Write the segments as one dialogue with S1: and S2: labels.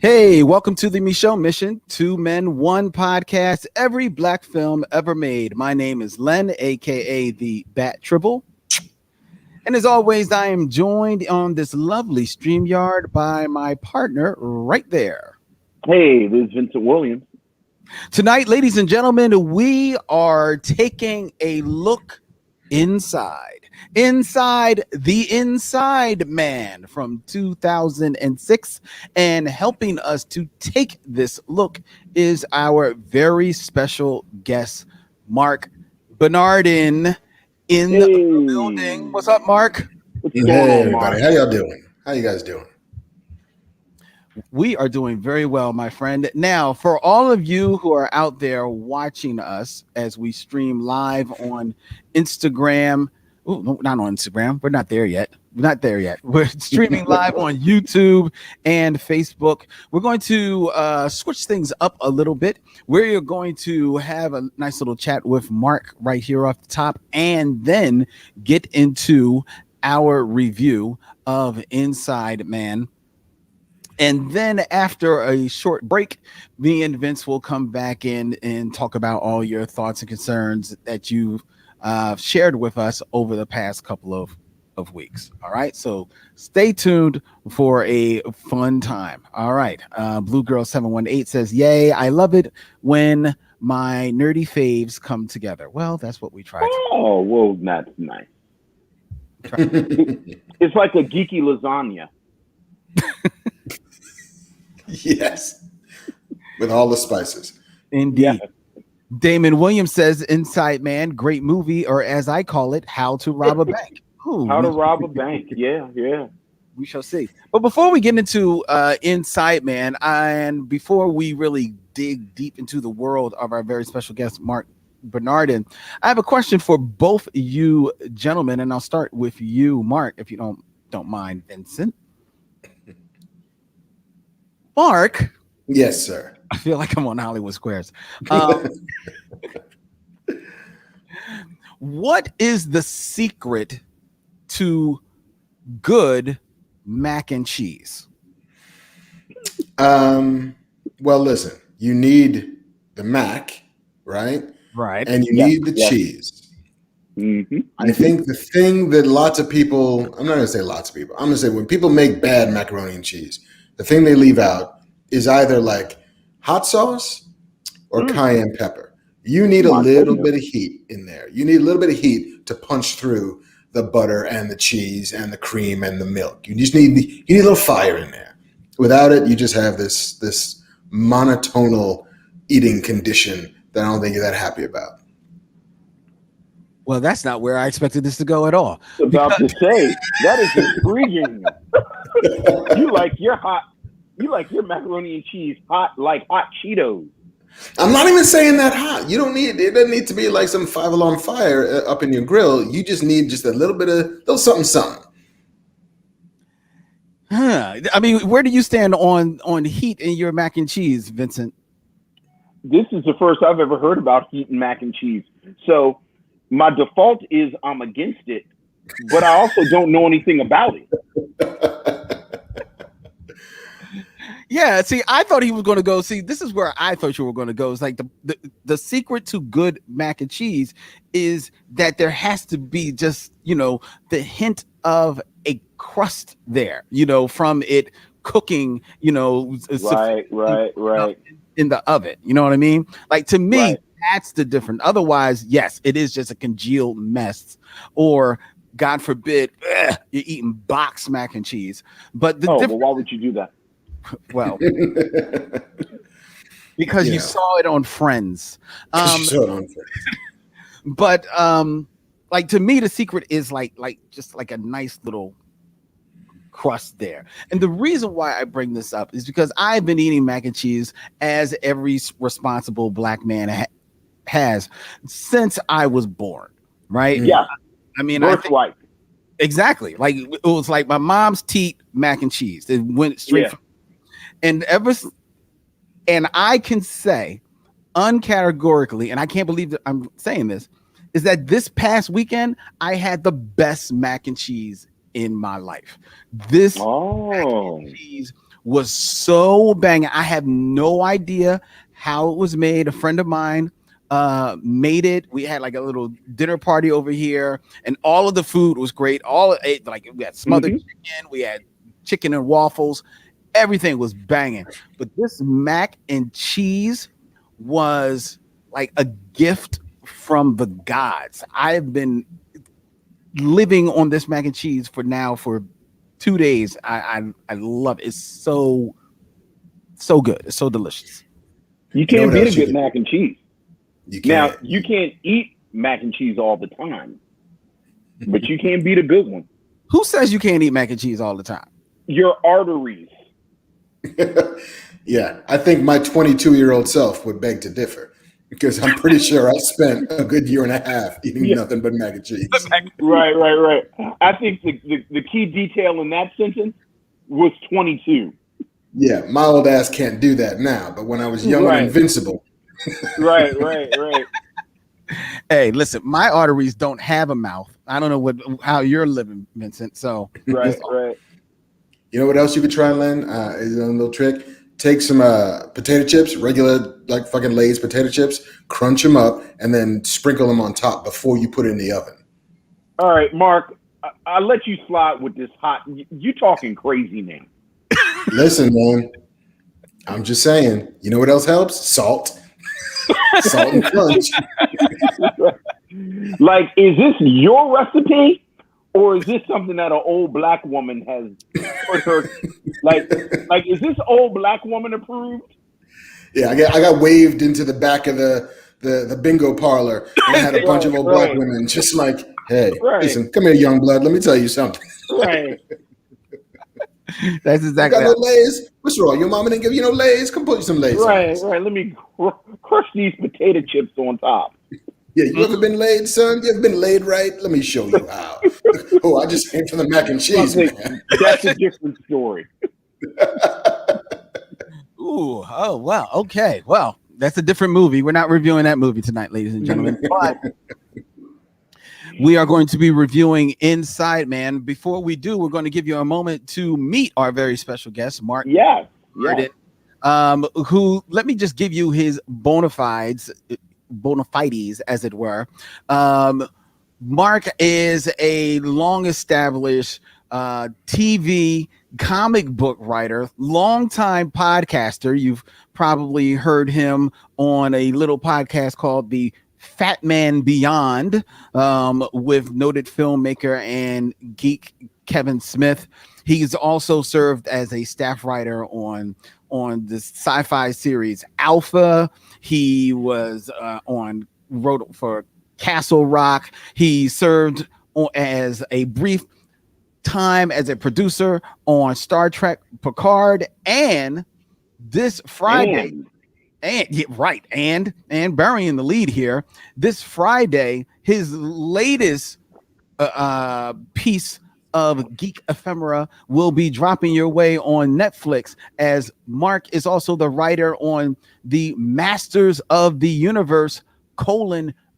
S1: Hey, welcome to the Michelle Mission, Two Men, One Podcast, every black film ever made. My name is Len, aka the Bat Tribble. And as always, I am joined on this lovely StreamYard by my partner right there.
S2: Hey, this is Vincent Williams.
S1: Tonight, ladies and gentlemen, we are taking a look inside the Inside Man from 2006, and helping us to take this look is our very special guest, Marc Bernardin, in the building. What's up, Marc?
S3: Hey everybody, how y'all doing? How you guys doing?
S1: We are doing very well, my friend. Now, for all of you who are out there watching us as we stream live on Instagram, no, not on Instagram. We're not there yet. We're streaming live on YouTube and Facebook. We're going to switch things up a little bit. We're going to have a nice little chat with Marc right here off the top, and then get into our review of Inside Man. And then after a short break, me and Vince will come back in and talk about all your thoughts and concerns that you've shared with us over the past couple of weeks. All right. So stay tuned for a fun time. All right. Blue Girl 718 says, yay, I love it when my nerdy faves come together. Well, that's what we try to.
S2: Oh, well, that's nice. It's like a geeky lasagna.
S3: Yes, with all the spices.
S1: Indeed.
S2: Yeah.
S1: Damon Williams says, Inside Man, great movie, or as I call it, How to Rob a Bank. Ooh,
S2: How to rob a bank. Yeah.
S1: we shall see. But before we get into Inside Man, and before we really dig deep into the world of our very special guest, Marc Bernardin, I have a question for both you gentlemen, and I'll start with you, Marc, if you don't mind, Vincent. Marc.
S3: Yes, sir.
S1: I feel like I'm on Hollywood Squares. What is the secret to good mac and cheese?
S3: Well, listen, you need the mac, right?
S1: Right.
S3: And you need the cheese.
S2: Mm-hmm.
S3: I think the thing that lots of people, I'm not going to say lots of people, I'm going to say when people make bad macaroni and cheese, the thing they leave out is either like hot sauce or cayenne pepper. You need a little bit of heat in there. You need a little bit of heat to punch through the butter and the cheese and the cream and the milk. You need a little fire in there. Without it, you just have this monotonal eating condition that I don't think you're that happy about.
S1: Well, that's not where I expected this to go at all.
S2: About to say, that is intriguing. You like your macaroni and cheese hot like hot Cheetos.
S3: I'm not even saying that hot. It doesn't need to be like some 5-alarm fire up in your grill. You just need just a little something.
S1: I mean, where do you stand on heat in your mac and cheese, Vincent?
S2: This is the first I've ever heard about heat and mac and cheese. So my default is I'm against it, but I also don't know anything about it.
S1: Yeah, see, I thought he was going to go. See, this is where I thought you were going to go. It's like the secret to good mac and cheese is that there has to be just, the hint of a crust there, from it cooking,
S2: Right.
S1: in the oven. You know what I mean? Like, to me, that's the difference. Otherwise, yes, it is just a congealed mess, or God forbid, you're eating box mac and cheese. But
S2: well, why would you do that?
S1: Well, because you saw it on Friends. But like, to me, the secret is like just like a nice little crust there. And the reason why I bring this up is because I've been eating mac and cheese, as every responsible black man has, since I was born. Right?
S2: Yeah.
S1: I mean,
S2: birthright.
S1: Exactly. Like, it was like my mom's teat mac and cheese. It went straight from. And I can say uncategorically, and I can't believe that I'm saying this, is that this past weekend I had the best mac and cheese in my life. This mac and cheese was so banging. I have no idea how it was made. A friend of mine made it. We had like a little dinner party over here, and all of the food was great. All it, like we had smothered chicken, we had chicken and waffles. Everything was banging. But this mac and cheese was like a gift from the gods. I've been living on this mac and cheese for 2 days. I love it. It's so good. It's so delicious.
S2: You
S3: You know
S2: can't
S3: what
S2: beat a
S3: else you
S2: good
S3: can-
S2: mac and cheese.
S3: You
S2: Now,
S3: can't.
S2: you can't eat mac and cheese all the time, but you can't beat a good one.
S1: Who says you can't eat mac and cheese all the time?
S2: Your arteries.
S3: Yeah, I think my 22-year-old self would beg to differ because I'm pretty sure I spent a good year and a half eating
S2: Yeah.
S3: nothing but mac and cheese.
S2: Right. I think the key detail in that sentence was 22.
S3: Yeah, my old ass can't do that now, but when I was young
S2: Right.
S3: and invincible,
S2: Right.
S1: Hey, listen, my arteries don't have a mouth. I don't know how you're living, Vincent. So
S2: Right.
S3: you know what else you could try, Len? Is a little trick. Take some potato chips, regular like fucking Lay's potato chips, crunch them up, and then sprinkle them on top before you put it in the oven.
S2: All right, Mark, I'll let you slide with this hot. You talking crazy now.
S3: Listen, man, I'm just saying. You know what else helps? Salt. Salt and crunch.
S2: Like, is this your recipe, or is this something that an old black woman has put her? Like, is this old black woman approved?
S3: Yeah, I got waved into the back of the bingo parlor, and I had a bunch of old black women just like, hey, listen, come here, young blood. Let me tell you something.
S2: Right.
S1: that's
S3: You
S1: exactly.
S3: got no Lay's? What's wrong? Your mama didn't give you no Lay's? Come put you some Lay's.
S2: Right. Let me crush these potato chips on top.
S3: Yeah, you ever been laid, son? You ever been laid right? Let me show you how. Oh, I just came from the mac and cheese, man.
S2: That's a different story.
S1: Ooh, oh wow. Okay. Well, that's a different movie. We're not reviewing that movie tonight, ladies and gentlemen. But we are going to be reviewing Inside Man. Before we do, we're going to give you a moment to meet our very special guest, Marc Bernardin, who, let me just give you his bona fides, as it were. Marc is a long-established TV comic book writer, longtime podcaster. You've probably heard him on a little podcast called the Fat Man Beyond, with noted filmmaker and geek Kevin Smith. He's also served as a staff writer on the sci-fi series Alpha. He was wrote for Castle Rock. He served as a brief time as a producer on Star Trek Picard, and this Friday, and burying the lead here, this Friday, his latest piece of geek ephemera will be dropping your way on Netflix, as Marc is also the writer on the Masters of the Universe :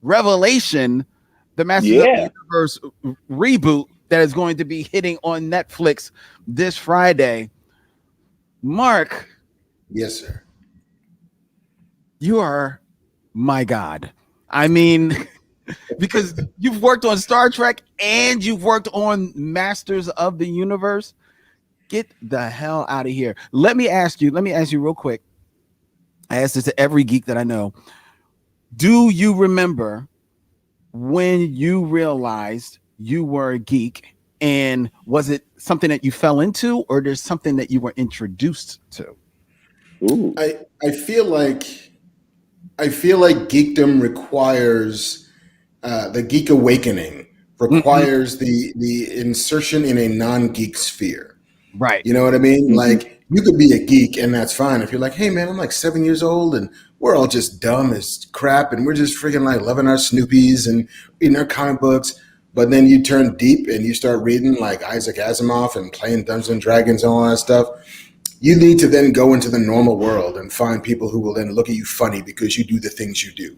S1: Revelation, the Masters of the Universe reboot that is going to be hitting on Netflix this Friday. Marc.
S3: Yes, sir.
S1: You are my God. I mean, because you've worked on Star Trek and you've worked on Masters of the Universe. Get the hell out of here. Let me ask you real quick. I ask this to every geek that I know. Do you remember when you realized you were a geek, and was it something that you fell into, or there's something that you were introduced to?
S2: Ooh.
S3: I feel like geekdom requires the geek awakening requires the insertion in a non-geek sphere.
S1: Right.
S3: You know what I mean? Like, you could be a geek and that's fine. If you're like, hey man, I'm like 7 years old and we're all just dumb as crap and we're just freaking like loving our Snoopies and reading our comic books. But then you turn deep and you start reading like Isaac Asimov and playing Dungeons and Dragons and all that stuff. You need to then go into the normal world and find people who will then look at you funny because you do the things you do.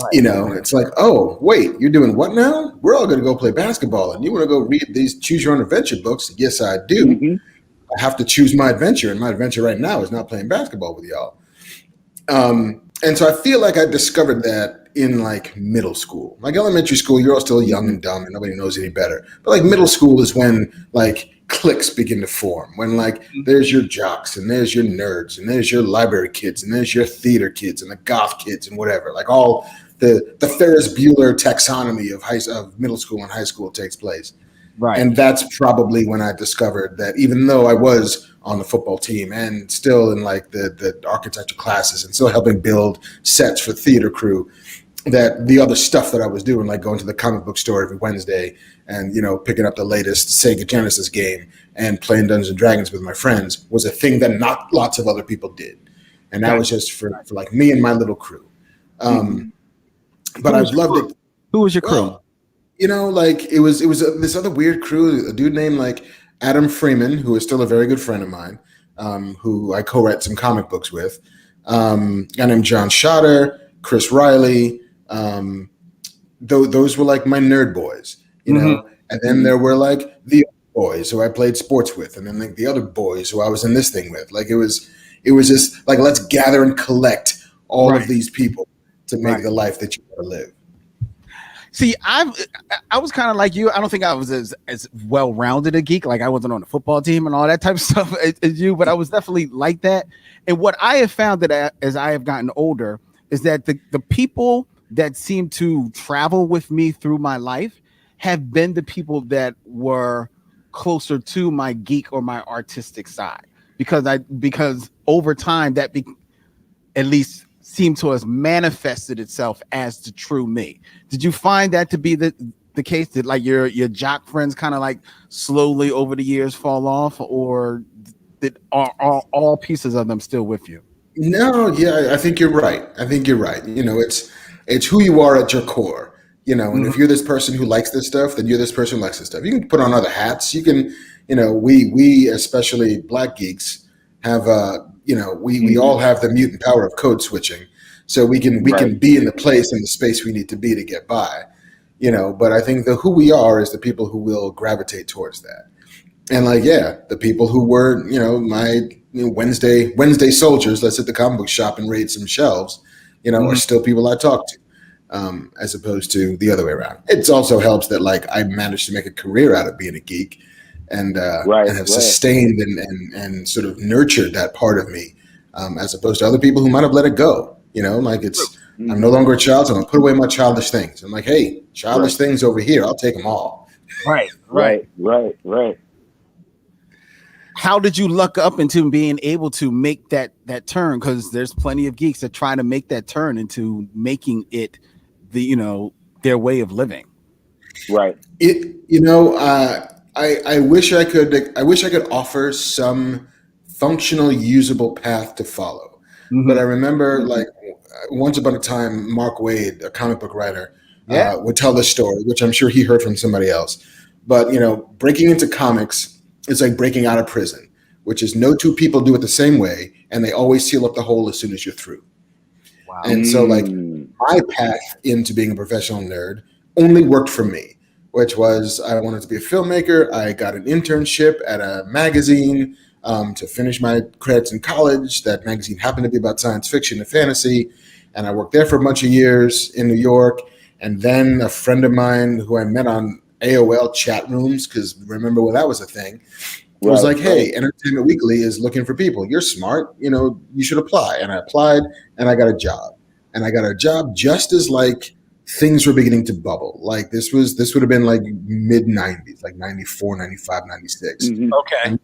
S3: Right. You know, it's like, oh, wait, you're doing what now? We're all going to go play basketball and you want to go read these choose your own adventure books. Yes, I do. I have to choose my adventure, and my adventure right now is not playing basketball with y'all. And so I feel like I discovered that in like middle school. Like elementary school, you're all still young and dumb and nobody knows any better. But like middle school is when like cliques begin to form. When like there's your jocks and there's your nerds and there's your library kids and there's your theater kids and the goth kids and whatever. Like all the Ferris Bueller taxonomy of middle school and high school takes place.
S1: Right.
S3: And that's probably when I discovered that even though I was on the football team and still in like the architecture classes and still helping build sets for theater crew, that the other stuff that I was doing, like going to the comic book store every Wednesday and, you know, picking up the latest Sega Genesis game and playing Dungeons and Dragons with my friends, was a thing that not lots of other people did. And that was just for like me and my little crew. But I've loved it.
S1: Who was your crew?
S3: Well, you know, like it was this other weird crew, a dude named like Adam Freeman, who is still a very good friend of mine, who I co-write some comic books with. A guy named John Schotter, Chris Riley. Those were like my nerd boys, you know. And then there were like the boys who I played sports with, and then like the other boys who I was in this thing with. Like it was just like, let's gather and collect all of these people to make the life that you want to live.
S1: See, I was kind of like you. I don't think I was as well-rounded a geek. Like I wasn't on the football team and all that type of stuff as you, but I was definitely like that. And what I have found that as I have gotten older is that the people that seem to travel with me through my life have been the people that were closer to my geek or my artistic side, because over time that at least seemed to have manifested itself as the true me. Did you find that to be the case? Did like your jock friends kind of like slowly over the years fall off, or are all pieces of them still with you?
S3: No, yeah, I think you're right. You know, it's who you are at your core. You know, and if you're this person who likes this stuff, then you're this person who likes this stuff. You can put on other hats. You can, you know, we especially Black geeks have you know, we all have the mutant power of code switching, so we can be in the place and the space we need to be to get by, you know. But I think who we are is the people who will gravitate towards that, and like the people who were, you know, my Wednesday soldiers. Let's hit the comic book shop and raid some shelves, you know, are still people I talk to, as opposed to the other way around. It also helps that like I managed to make a career out of being a geek. And have sustained and sort of nurtured that part of me, as opposed to other people who might have let it go. You know, like I'm no longer a child, so I'm gonna put away my childish things. I'm like, hey, childish things over here, I'll take them all.
S2: Right.
S1: How did you luck up into being able to make that turn? Because there's plenty of geeks that try to make that turn into making it their way of living.
S2: Right.
S3: I wish I could offer some functional, usable path to follow. But I remember, like, once upon a time, Mark Waid, a comic book writer, would tell this story, which I'm sure he heard from somebody else. But, you know, breaking into comics is like breaking out of prison, which is no two people do it the same way, and they always seal up the hole as soon as you're through. Wow. And so, like, my path into being a professional nerd only worked for me, which was I wanted to be a filmmaker. I got an internship at a magazine to finish my credits in college. That magazine happened to be about science fiction and fantasy. And I worked there for a bunch of years in New York. And then a friend of mine who I met on AOL chat rooms, because remember when that was a thing, was like, hey, Entertainment Weekly is looking for people. You're smart. You know, you should apply. And I applied and I got a job. And I got a job just as like things were beginning to bubble. Like this would have been like mid 90s, like 94, 95, 96.
S1: Okay.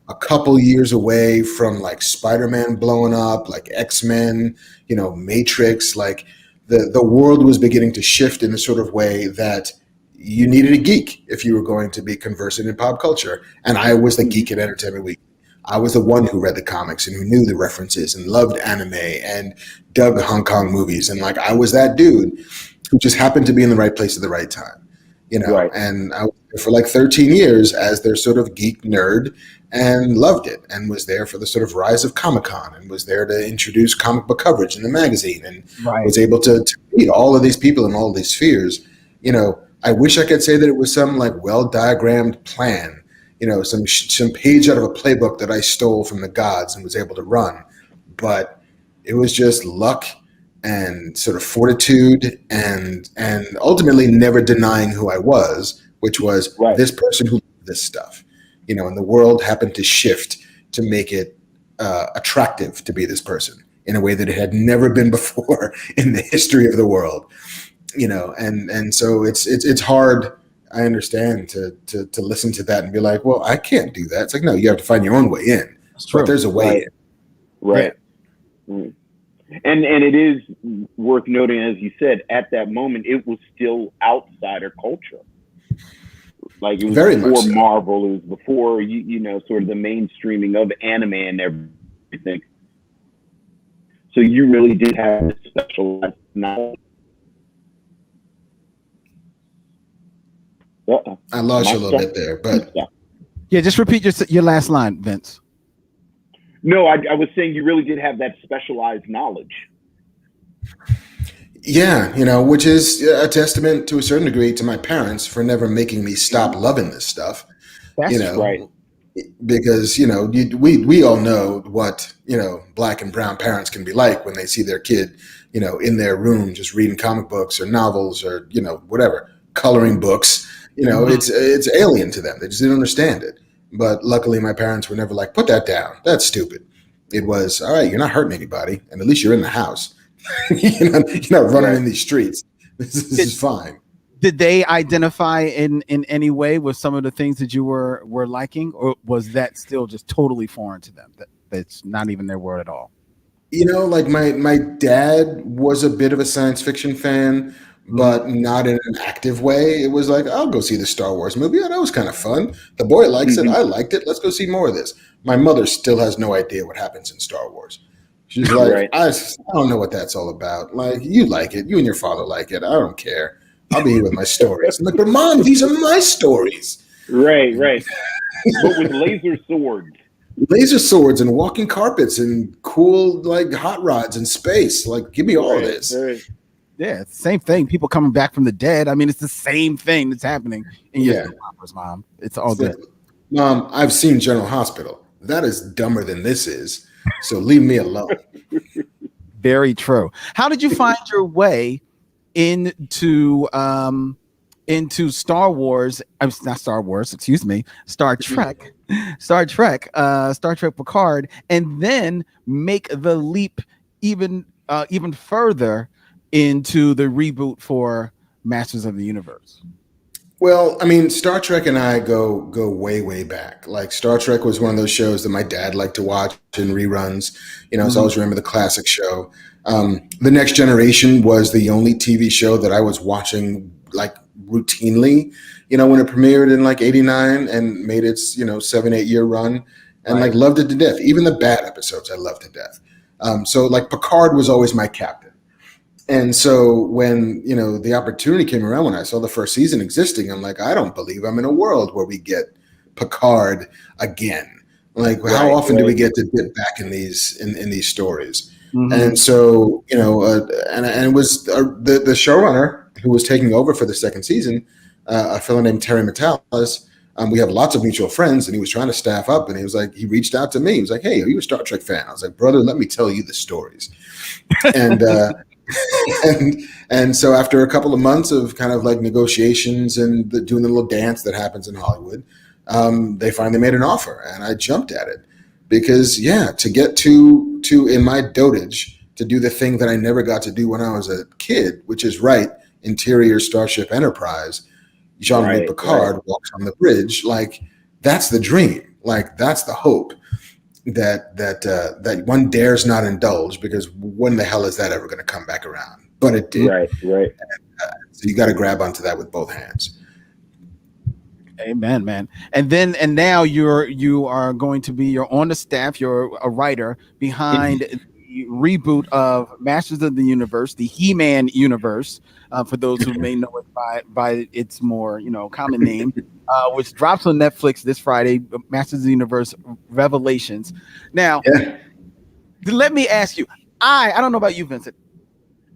S3: A couple years away from like Spider-Man blowing up, like X-Men, you know, Matrix, like the world was beginning to shift in a sort of way that you needed a geek if you were going to be conversant in pop culture. And I was the geek at Entertainment Week. I was the one who read the comics and who knew the references and loved anime and dubbed Hong Kong movies. And like, I was that dude who just happened to be in the right place at the right time, you know? Right. And I was there for like 13 years as their sort of geek nerd and loved it, and was there for the sort of rise of Comic-Con, and was there to introduce comic book coverage in the magazine, and was able to meet all of these people in all of these spheres. You know, I wish I could say that it was some like well-diagrammed plan, some page out of a playbook that I stole from the gods and was able to run. But it was just luck and sort of fortitude and ultimately never denying who I was, which was this person who loved this stuff. And the world happened to shift to make it attractive to be this person in a way that it had never been before in the history of the world. And so it's hard. I understand to listen to that and be like, well, I can't do that. It's like, no, you have to find your own way in. But there's a way in.
S2: Right. Yeah. And it is worth noting, as you said, at that moment, it was still outsider culture. Like, it was
S3: Very
S2: before
S3: much so.
S2: Marvel, it was before, sort of the mainstreaming of anime and everything. So you really did have this specialized knowledge.
S3: I lost you a little bit there, but
S1: yeah, just repeat your last line, Vince.
S2: No, I was saying you really did have that specialized knowledge.
S3: Yeah, which is a testament to a certain degree to my parents for never making me stop loving this stuff.
S1: That's
S2: right.
S3: Because we all know what black and brown parents can be like when they see their kid in their room just reading comic books or novels or whatever, coloring books. It's alien to them. They just didn't understand it. But luckily, my parents were never like, put that down. That's stupid. It was, all right, you're not hurting anybody, and at least you're in the house. You're not running in these streets. This is fine.
S1: Did they identify in any way with some of the things that you were liking, or was that still just totally foreign to them? That's not even their world at all.
S3: Like my dad was a bit of a science fiction fan, but not in an active way. It was like, I'll go see the Star Wars movie. Yeah, that was kind of fun. The boy likes it. I liked it. Let's go see more of this. My mother still has no idea what happens in Star Wars. She's like, I don't know what that's all about. Like, you like it. You and your father like it. I don't care. I'll be here with my stories. I'm like, but Mom, these are my stories.
S2: Right. But with laser swords.
S3: Laser swords and walking carpets and cool like hot rods in space. Like, give me all of this.
S2: Right.
S1: Yeah, it's the same thing. People coming back from the dead. I mean, it's the same thing that's happening in your operas, Mom. It's all good.
S3: Mom, I've seen General Hospital. That is dumber than this is. So leave me alone.
S1: Very true. How did you find your way into Star Wars? Not Star Wars, excuse me. Star Trek Picard, and then make the leap even further into the reboot for Masters of the Universe?
S3: Well, I mean, Star Trek and I go way, way back. Like, Star Trek was one of those shows that my dad liked to watch in reruns. So I always remember the classic show. The Next Generation was the only TV show that I was watching like routinely, when it premiered in like 89 and made its, 7-8 year run, and like loved it to death. Even the bad episodes I loved to death. So like Picard was always my captain. And so when, the opportunity came around, when I saw the first season existing, I'm like, I don't believe I'm in a world where we get Picard again. Like, how often do we get to dip back in these stories? And so, and it was the showrunner who was taking over for the second season, a fellow named Terry Metalis. We have lots of mutual friends, and he was trying to staff up, and he reached out to me. He was like, hey, are you a Star Trek fan? I was like, brother, let me tell you the stories. And and so after a couple of months of kind of like negotiations and doing the little dance that happens in Hollywood, they finally made an offer, and I jumped at it because, to get to in my dotage to do the thing that I never got to do when I was a kid, which is write interior Starship Enterprise. Jean-Luc Picard walks on the bridge. Like, that's the dream. Like, that's the hope that one dares not indulge, because when the hell is that ever going to come back around? But it did.
S2: Right.
S3: So you got to grab onto that with both hands.
S1: Amen, man. And now you are going to be, you're on the staff, you're a writer behind the reboot of Masters of the Universe, the He-Man universe, for those who may know it by its more common name, which drops on Netflix this Friday, Masters of the Universe Revelations. Now, let me ask you, I don't know about you, Vincent.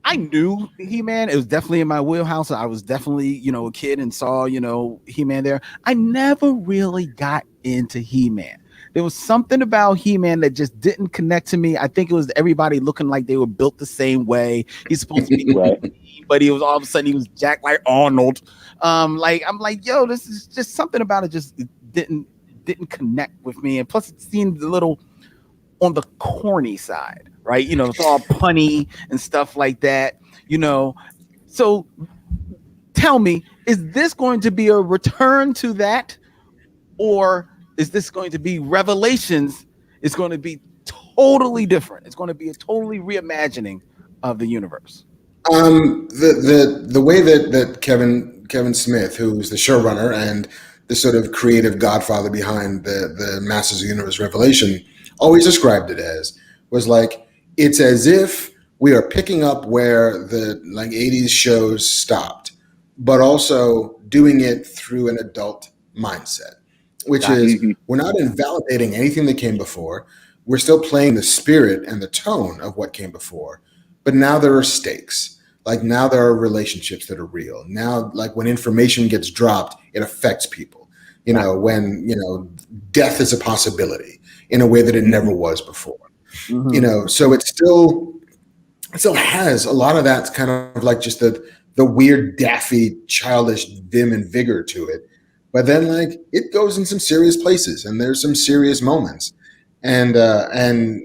S1: I knew He-Man. It was definitely in my wheelhouse. I was definitely, a kid and saw, He-Man there. I never really got into He-Man. There was something about He-Man that just didn't connect to me. I think it was everybody looking like they were built the same way. He's supposed to be,
S2: Right.
S1: but he was all of a sudden he was jacked like Arnold. Like I'm like, yo, this is just something about it just didn't connect with me. And plus, it seemed a little on the corny side, right? It's all punny and stuff like that, So tell me, is this going to be a return to that, or is this going to be Revelations? It's going to be totally different. It's going to be a totally reimagining of the universe.
S3: The way that Kevin Smith, who's the showrunner and the sort of creative godfather behind the Masters of the Universe Revelation, always described it as was like it's as if we are picking up where the like 80s shows stopped, but also doing it through an adult mindset, which is we're not invalidating anything that came before. We're still playing the spirit and the tone of what came before, but now there are stakes. Like now there are relationships that are real. Now, like when information gets dropped, it affects people. When death is a possibility in a way that it never was before. So it still has a lot of that kind of like just the weird, daffy, childish vim and vigor to it. But then like it goes in some serious places and there's some serious moments. And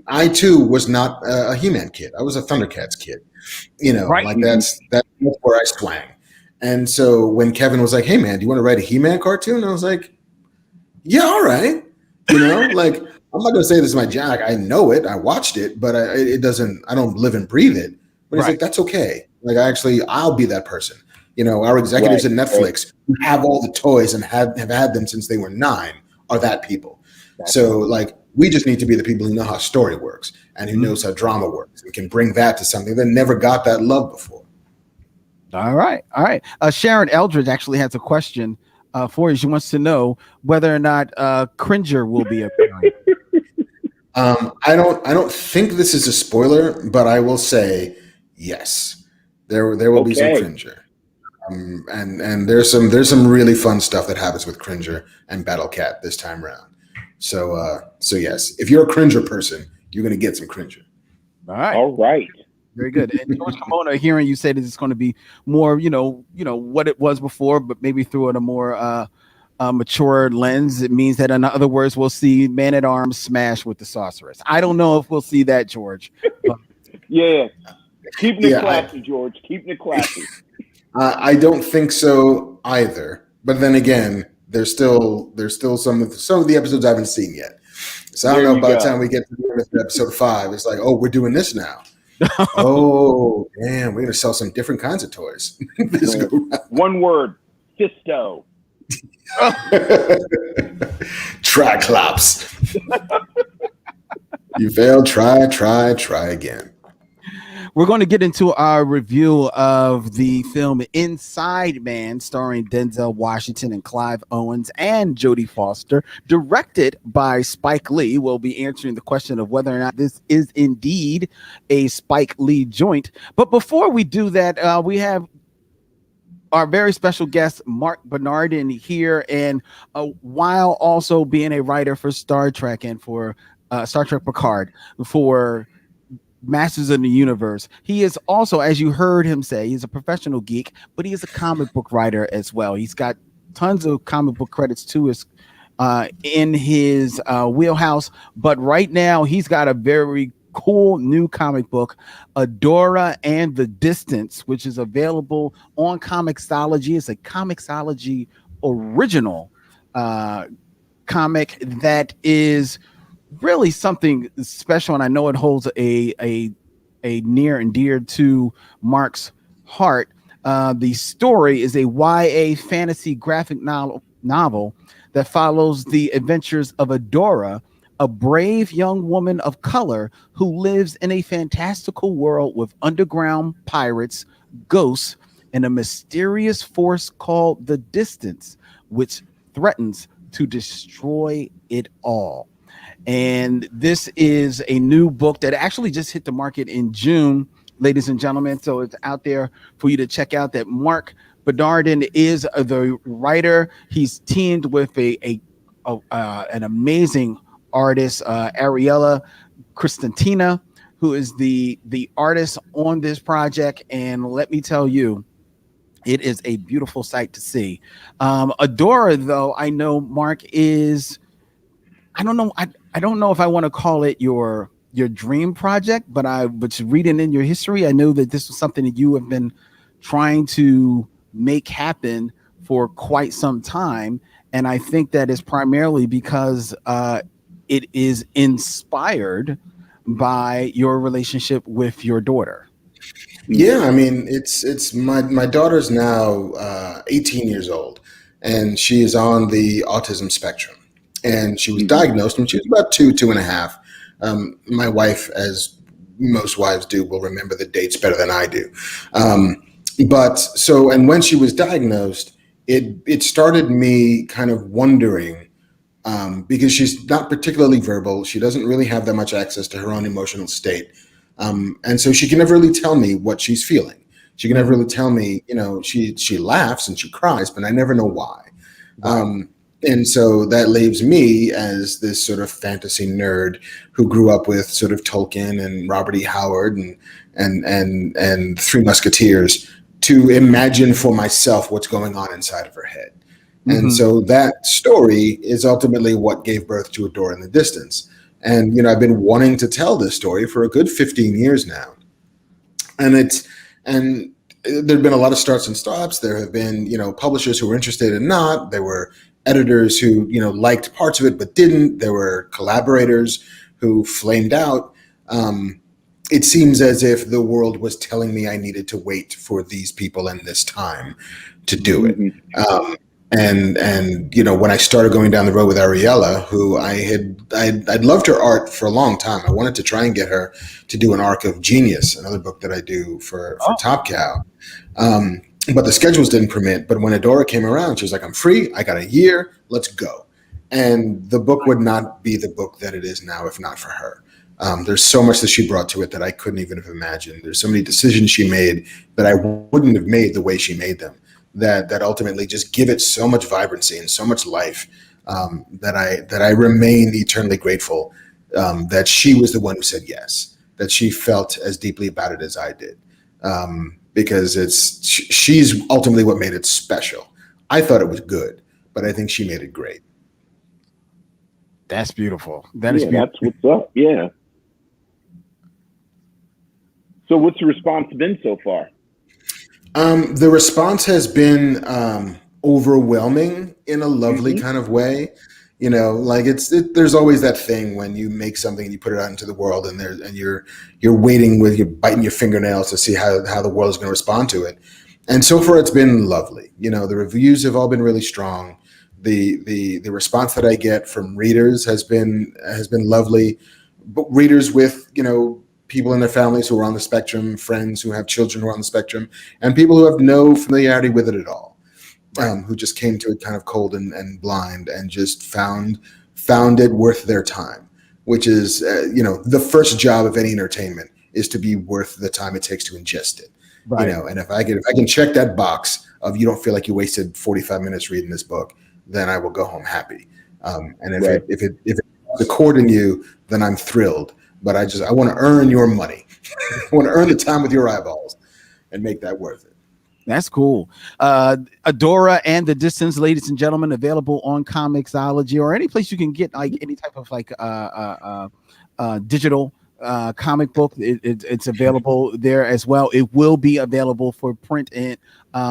S3: I too was not a He-Man kid. I was a Thundercats kid.
S1: Right.
S3: Like that's where I swang. And so when Kevin was like, "Hey man, do you want to write a He-Man cartoon?" I was like, "Yeah, all right." Like I'm not gonna say this is my jack. I know it. I watched it, but it doesn't. I don't live and breathe it. But he's like, "That's okay." Like I'll be that person. Our executives at Netflix who have all the toys and have had them since they were 9 are that people. So like we just need to be the people who know how story works and who knows how drama works and can bring that to something that never got that love before.
S1: All right. Sharon Eldridge actually has a question for you. She wants to know whether or not Cringer will be appearing.
S3: I don't think this is a spoiler, but I will say yes. There will be some Cringer. And there's some really fun stuff that happens with Cringer and Battle Cat this time around. So yes, if you're a Cringer person, you're going to get some Cringer.
S2: All right.
S1: Very good. And George Kimona, hearing you say that it's going to be more, what it was before, but maybe through a more mature lens. It means that, in other words, we'll see Man at Arms smash with the Sorceress. I don't know if we'll see that, George. But...
S2: Yeah. Keeping it classy, George. Keeping it classy.
S3: I don't think so either. But then again, there's still some of the episodes I haven't seen yet. So I don't know. By the time we get to episode 5, it's like, oh, we're doing this now. Oh, damn, we're gonna sell some different kinds of toys.
S2: One word: Fisto.
S3: Triclops. You failed. Try again.
S1: We're going to get into our review of the film Inside Man, starring Denzel Washington and Clive Owens and Jodie Foster, directed by Spike Lee. We'll be answering the question of whether or not this is indeed a Spike Lee joint. But before we do that, we have our very special guest, Marc Bernardin, here. And while also being a writer for Star Trek and for Star Trek Picard, for Masters of the Universe, he is also, as you heard him say, he's a professional geek, but he is a comic book writer as well. He's got tons of comic book credits to his in his wheelhouse, but right now he's got a very cool new comic book, Adora and the Distance, which is available on Comixology. It's a Comixology original comic that is really something special, and I know it holds a near and dear to Mark's heart. The story is a YA fantasy graphic novel that follows the adventures of Adora, a brave young woman of color who lives in a fantastical world with underground pirates, ghosts, and a mysterious force called the Distance, which threatens to destroy it all. And this is a new book that actually just hit the market in June ladies and gentlemen. So it's out there for you to check out. That Marc Bernardin is the writer. He's teamed with an amazing artist, Ariella Cristantina, who is the artist on this project. And let me tell you, it is a beautiful sight to see. Adora, though, I know Marc is. I don't know. I don't know if I want to call it your dream project, but reading in your history, I know that this was something that you have been trying to make happen for quite some time, and I think that is primarily because it is inspired by your relationship with your daughter.
S3: Yeah, I mean, it's my daughter's now 18 years old, and she is on the autism spectrum. And she was diagnosed when she was about two and a half. My wife, as most wives do, will remember the dates better than I do. And when she was diagnosed, it started me kind of wondering, because she's not particularly verbal. She doesn't really have that much access to her own emotional state. And so she can never really tell me what she's feeling. She can never really tell me, she laughs and she cries, but I never know why. And so that leaves me as this sort of fantasy nerd who grew up with sort of Tolkien and Robert E. Howard and Three Musketeers to imagine for myself what's going on inside of her head. And so that story is ultimately what gave birth to Adora in the Distance. And, I've been wanting to tell this story for a good 15 years now. And there've been a lot of starts and stops. There have been, publishers who were interested and not. There were editors who, liked parts of it but didn't. There were collaborators who flamed out. It seems as if the world was telling me I needed to wait for these people and this time to do it. And when I started going down the road with Ariella, who I'd loved her art for a long time. I wanted to try and get her to do an arc of Genius, another book that I do for Top Cow. But the schedules didn't permit. But when Adora came around, she was like, I'm free. I got a year. Let's go. And the book would not be the book that it is now if not for her. There's so much that she brought to it that I couldn't even have imagined. There's so many decisions she made that I wouldn't have made the way she made them, that ultimately just give it so much vibrancy and so much life, that I remain eternally grateful that she was the one who said yes, that she felt as deeply about it as I did. Because she's ultimately what made it special. I thought it was good, but I think she made it great.
S1: That's beautiful. That is beautiful.
S2: That's what's up. Yeah. So what's the response been so far?
S3: The response has been overwhelming in a lovely kind of way. There's always that thing when you make something and you put it out into the world, and you're waiting you're biting your fingernails to see how the world is going to respond to it. And so far, it's been lovely. The reviews have all been really strong. The response that I get from readers has been lovely. But readers with people in their families who are on the spectrum, friends who have children who are on the spectrum, and people who have no familiarity with it at all. Who just came to it kind of cold and blind and just found it worth their time, which is, the first job of any entertainment is to be worth the time it takes to ingest it. Right. And if I can check that box of you don't feel like you wasted 45 minutes reading this book, then I will go home happy. And if it's according you, then I'm thrilled. But I want to earn your money. I want to earn the time with your eyeballs and make that worth it.
S1: That's cool. Adora and the Distance, ladies and gentlemen, available on Comixology or any place you can get like any type of digital comic book. It's available there as well. It will be available for print in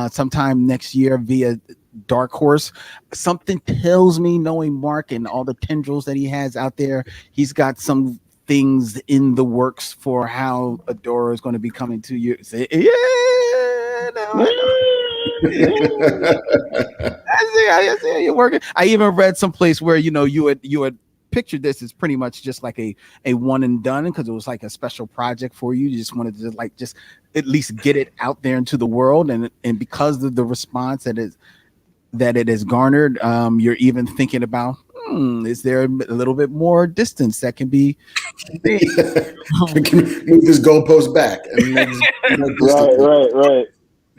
S1: sometime next year via Dark Horse. Something tells me, knowing Marc and all the tendrils that he has out there, he's got some things in the works for how Adora is going to be coming to you. Say, I see you're working. I even read someplace where you had pictured this as pretty much just like a one and done, because it was like a special project for you. You just wanted to just at least get it out there into the world, and because of the response that it has garnered, you're even thinking about Is there a little bit more distance that can be made?
S3: We can move this goalpost back and make this more distant.
S2: Right.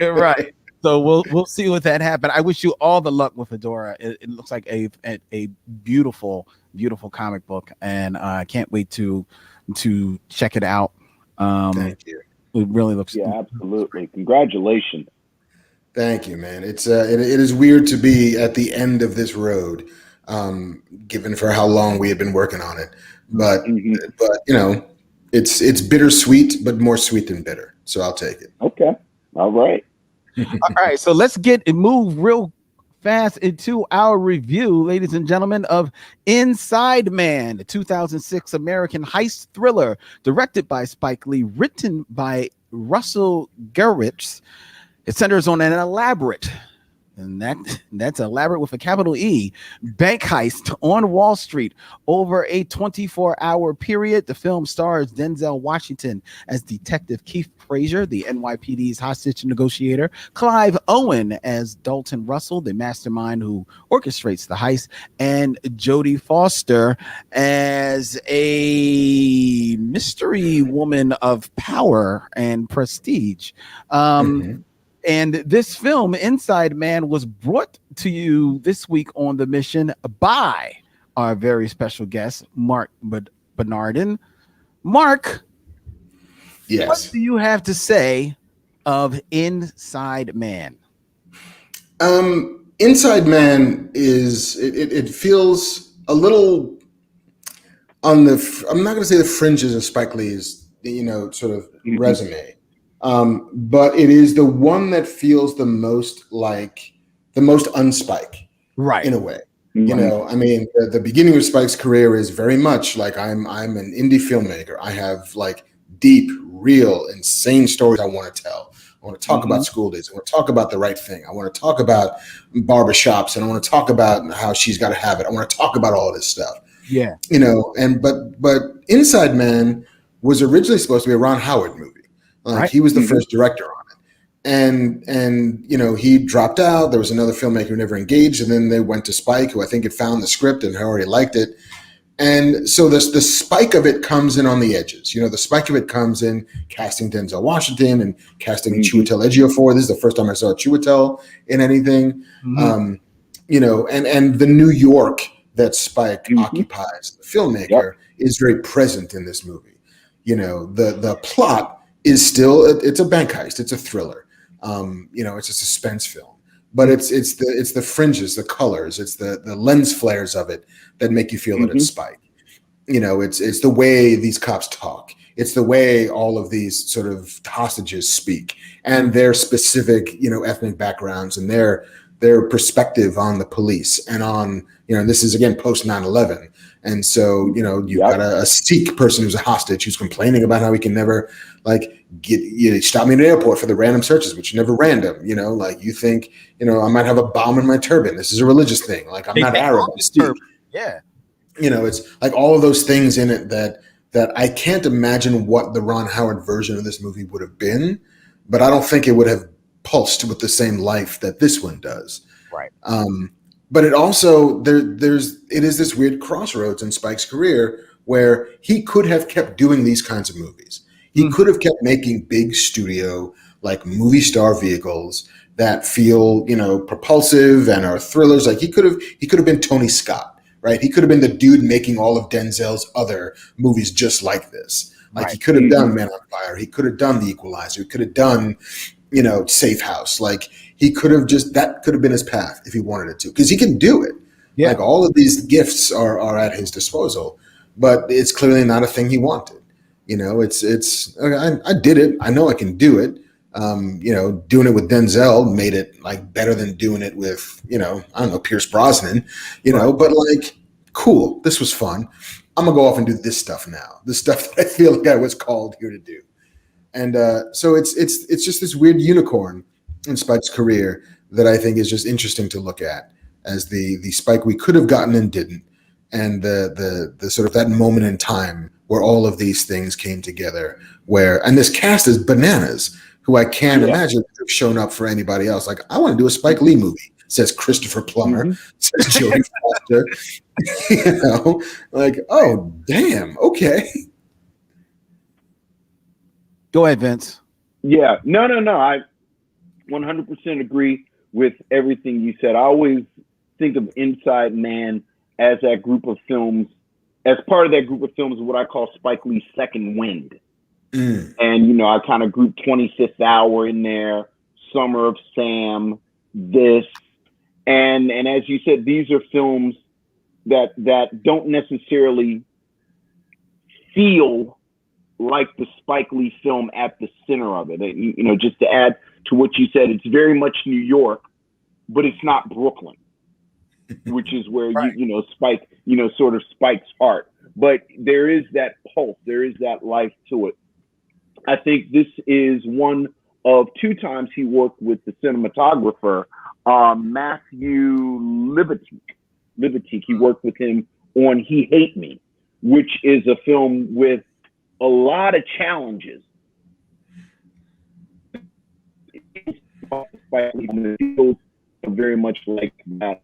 S1: Right. So we'll see what that happen. I wish you all the luck with Adora. It looks like a beautiful comic book, and I can't wait to check it out.
S3: Thank you.
S1: It really looks
S2: absolutely. Congratulations.
S3: Thank you, man. It is weird to be at the end of this road, given for how long we had been working on it. But it's bittersweet, but more sweet than bitter. So I'll take it.
S2: Okay. All right.
S1: All right, so let's move real fast into our review, ladies and gentlemen, of Inside Man, the 2006 American heist thriller, directed by Spike Lee, written by Russell Gerwitz. It centers on an elaborate, and that's elaborate with a capital E, bank heist on Wall Street over a 24-hour period. The film stars Denzel Washington as Detective Keith Frazier, the NYPD's hostage negotiator, Clive Owen as Dalton Russell, the mastermind who orchestrates the heist, and Jodie Foster as a mystery woman of power and prestige. And this film, Inside Man, was brought to you this week on The Mission by our very special guest, Marc Bernardin. Marc,
S3: yes,
S1: what do you have to say of Inside Man?
S3: Inside Man it feels a little on the, I'm not going to say the fringes of Spike Lee's, sort of resume. But it is the one that feels the most unspike,
S1: right?
S3: In a way, I mean, the beginning of Spike's career is very much like I'm an indie filmmaker. I have like deep, real, insane stories I want to tell. I want to talk about school days. I want to talk about The Right Thing. I want to talk about barbershops, and I want to talk about how she's got to have it. I want to talk about all this stuff.
S1: Yeah,
S3: but Inside Man was originally supposed to be a Ron Howard movie. Like he was the first director on it, and he dropped out. There was another filmmaker who never engaged, and then they went to Spike, who I think had found the script and already liked it. And so the spike of it comes in on the edges. The spike of it comes in casting Denzel Washington and casting Chiwetel Ejiofor. This is the first time I saw Chiwetel in anything. And the New York that Spike occupies, the filmmaker, is very present in this movie. The plot is still, it's a bank heist. It's a thriller. It's a suspense film, but it's the fringes, the colors, it's the lens flares of it that make you feel that it's Spike. It's the way these cops talk. It's the way all of these sort of hostages speak, and their specific, ethnic backgrounds and their perspective on the police and on, this is again post 9/11. And so, you've got a Sikh person who's a hostage who's complaining about how he can never stop me in the airport for the random searches, which are never random. You think, I might have a bomb in my turban. This is a religious thing. Like, I'm not Arab. I'm Sikh.
S1: Yeah.
S3: It's like all of those things in it that I can't imagine what the Ron Howard version of this movie would have been, but I don't think it would have pulsed with the same life that this one does.
S1: Right.
S3: But it also it is this weird crossroads in Spike's career where he could have kept doing these kinds of movies. He could have kept making big studio, like movie star vehicles that feel, propulsive and are thrillers. Like he could have been Tony Scott, right? He could have been the dude making all of Denzel's other movies just like this. Like he could have done Man on Fire. He could have done The Equalizer. He could have done, Safe House. Like he could have that could have been his path if he wanted it to, because he can do it. Yeah. Like all of these gifts are at his disposal, but it's clearly not a thing he wanted. It's okay, I did it. I know I can do it. Doing it with Denzel made it like better than doing it with, I don't know, Pierce Brosnan, but like, cool. This was fun. I'm gonna go off and do this stuff now. The stuff that I feel like I was called here to do. And so it's just this weird unicorn in Spike's career that I think is just interesting to look at as the Spike we could have gotten and didn't, and the sort of that moment in time where all of these things came together. And this cast is bananas, who I can't imagine have shown up for anybody else. Like, I want to do a Spike Lee movie. says Christopher Plummer,
S2: Mm-hmm.
S3: says Jodie Foster. You know, like, oh damn, okay.
S1: Go ahead, Vince.
S2: Yeah, no. I 100% agree with everything you said. I always think of Inside Man as that group of films, as part of that group of films, what I call Spike Lee's second wind. And, you know, I kind of grouped 25th Hour in there, Summer of Sam, this. And as you said, these are films that don't necessarily feel like the Spike Lee film at the center of it. You know, just to add to what you said, it's very much New York, but it's not Brooklyn, which is where
S1: Right.
S2: you know, Spike, you know, sort of Spike's heart. But there is that pulse, there is that life to it. I think this is one of two times he worked with the cinematographer, Matthew Libatique. He worked with him on He Hate Me, which is a film with a lot of challenges. Very much like that.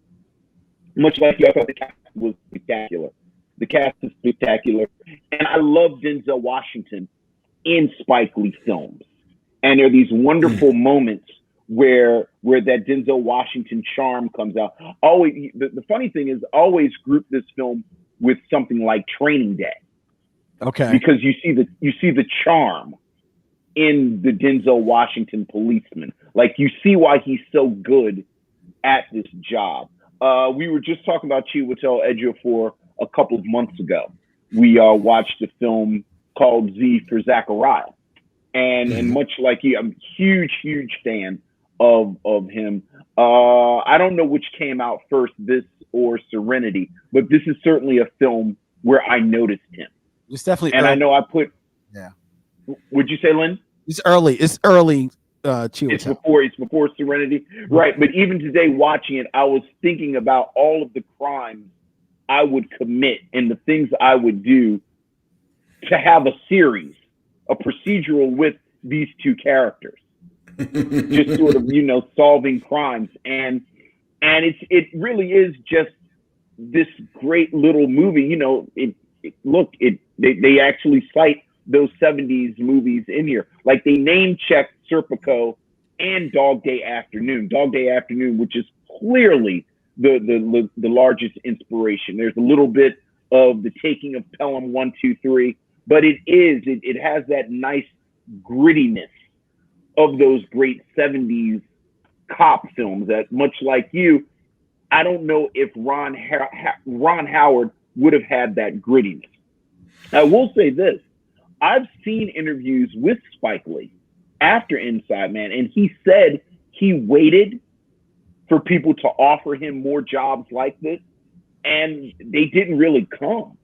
S2: Much like you, I thought the cast was spectacular. The cast is spectacular. And I love Denzel Washington in Spike Lee films. And there are these wonderful moments where that Denzel Washington charm comes out. Always, the funny thing is, always group this film with something like Training Day.
S1: Okay.
S2: Because you see the charm in the Denzel Washington policeman. Like, you see why he's so good at this job. We were just talking about Chiwetel Ejiofor a couple of months ago. We watched a film called Z for Zachariah. And much like you, I'm a huge fan of him. I don't know which came out first, this or Serenity, but this is certainly a film where I noticed him.
S1: It's definitely
S2: and
S1: early.
S2: I know I put.
S1: Yeah.
S2: Would you say, Lynn?
S1: It's early. It's early.
S2: It's before Serenity, right? But even today, watching it, I was thinking about all of the crimes I would commit and the things I would do to have a series, a procedural with these two characters, just sort of, you know, solving crimes, and it really is just this great little movie. You know, they actually cite those 70s movies in here. Like, they name check Serpico and Dog Day Afternoon. Dog Day Afternoon, which is clearly the largest inspiration. There's a little bit of The Taking of Pelham 1, 2, 3, but it has that nice grittiness of those great 70s cop films that, much like you, I don't know if Ron Howard would have had that grittiness. I will say this. I've seen interviews with Spike Lee after Inside Man, and he said he waited for people to offer him more jobs like this, and they didn't really come.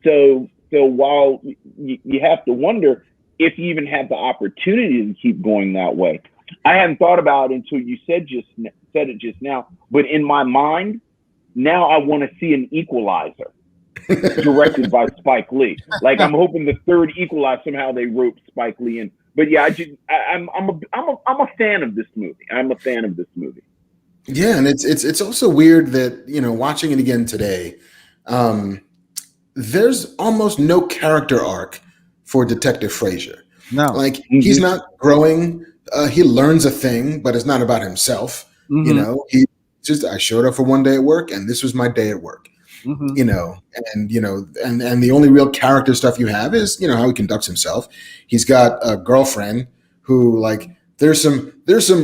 S2: So while you have to wonder if you even have the opportunity to keep going that way. I hadn't thought about it until you said it just now, but in my mind, now I want to see an Equalizer. Directed by Spike Lee. Like, I'm hoping the third Equalizer, somehow they rope Spike Lee in. But yeah, I'm a fan of this movie. I'm a fan of this movie.
S3: Yeah, and it's also weird that, you know, watching it again today, there's almost no character arc for Detective Frazier.
S1: No,
S3: like he's not growing. He learns a thing, but it's not about himself. You know, he just, I showed up for one day at work, and this was my day at work. You know, and the only real character stuff you have is, you know, how he conducts himself. He's got a girlfriend who, like, there's some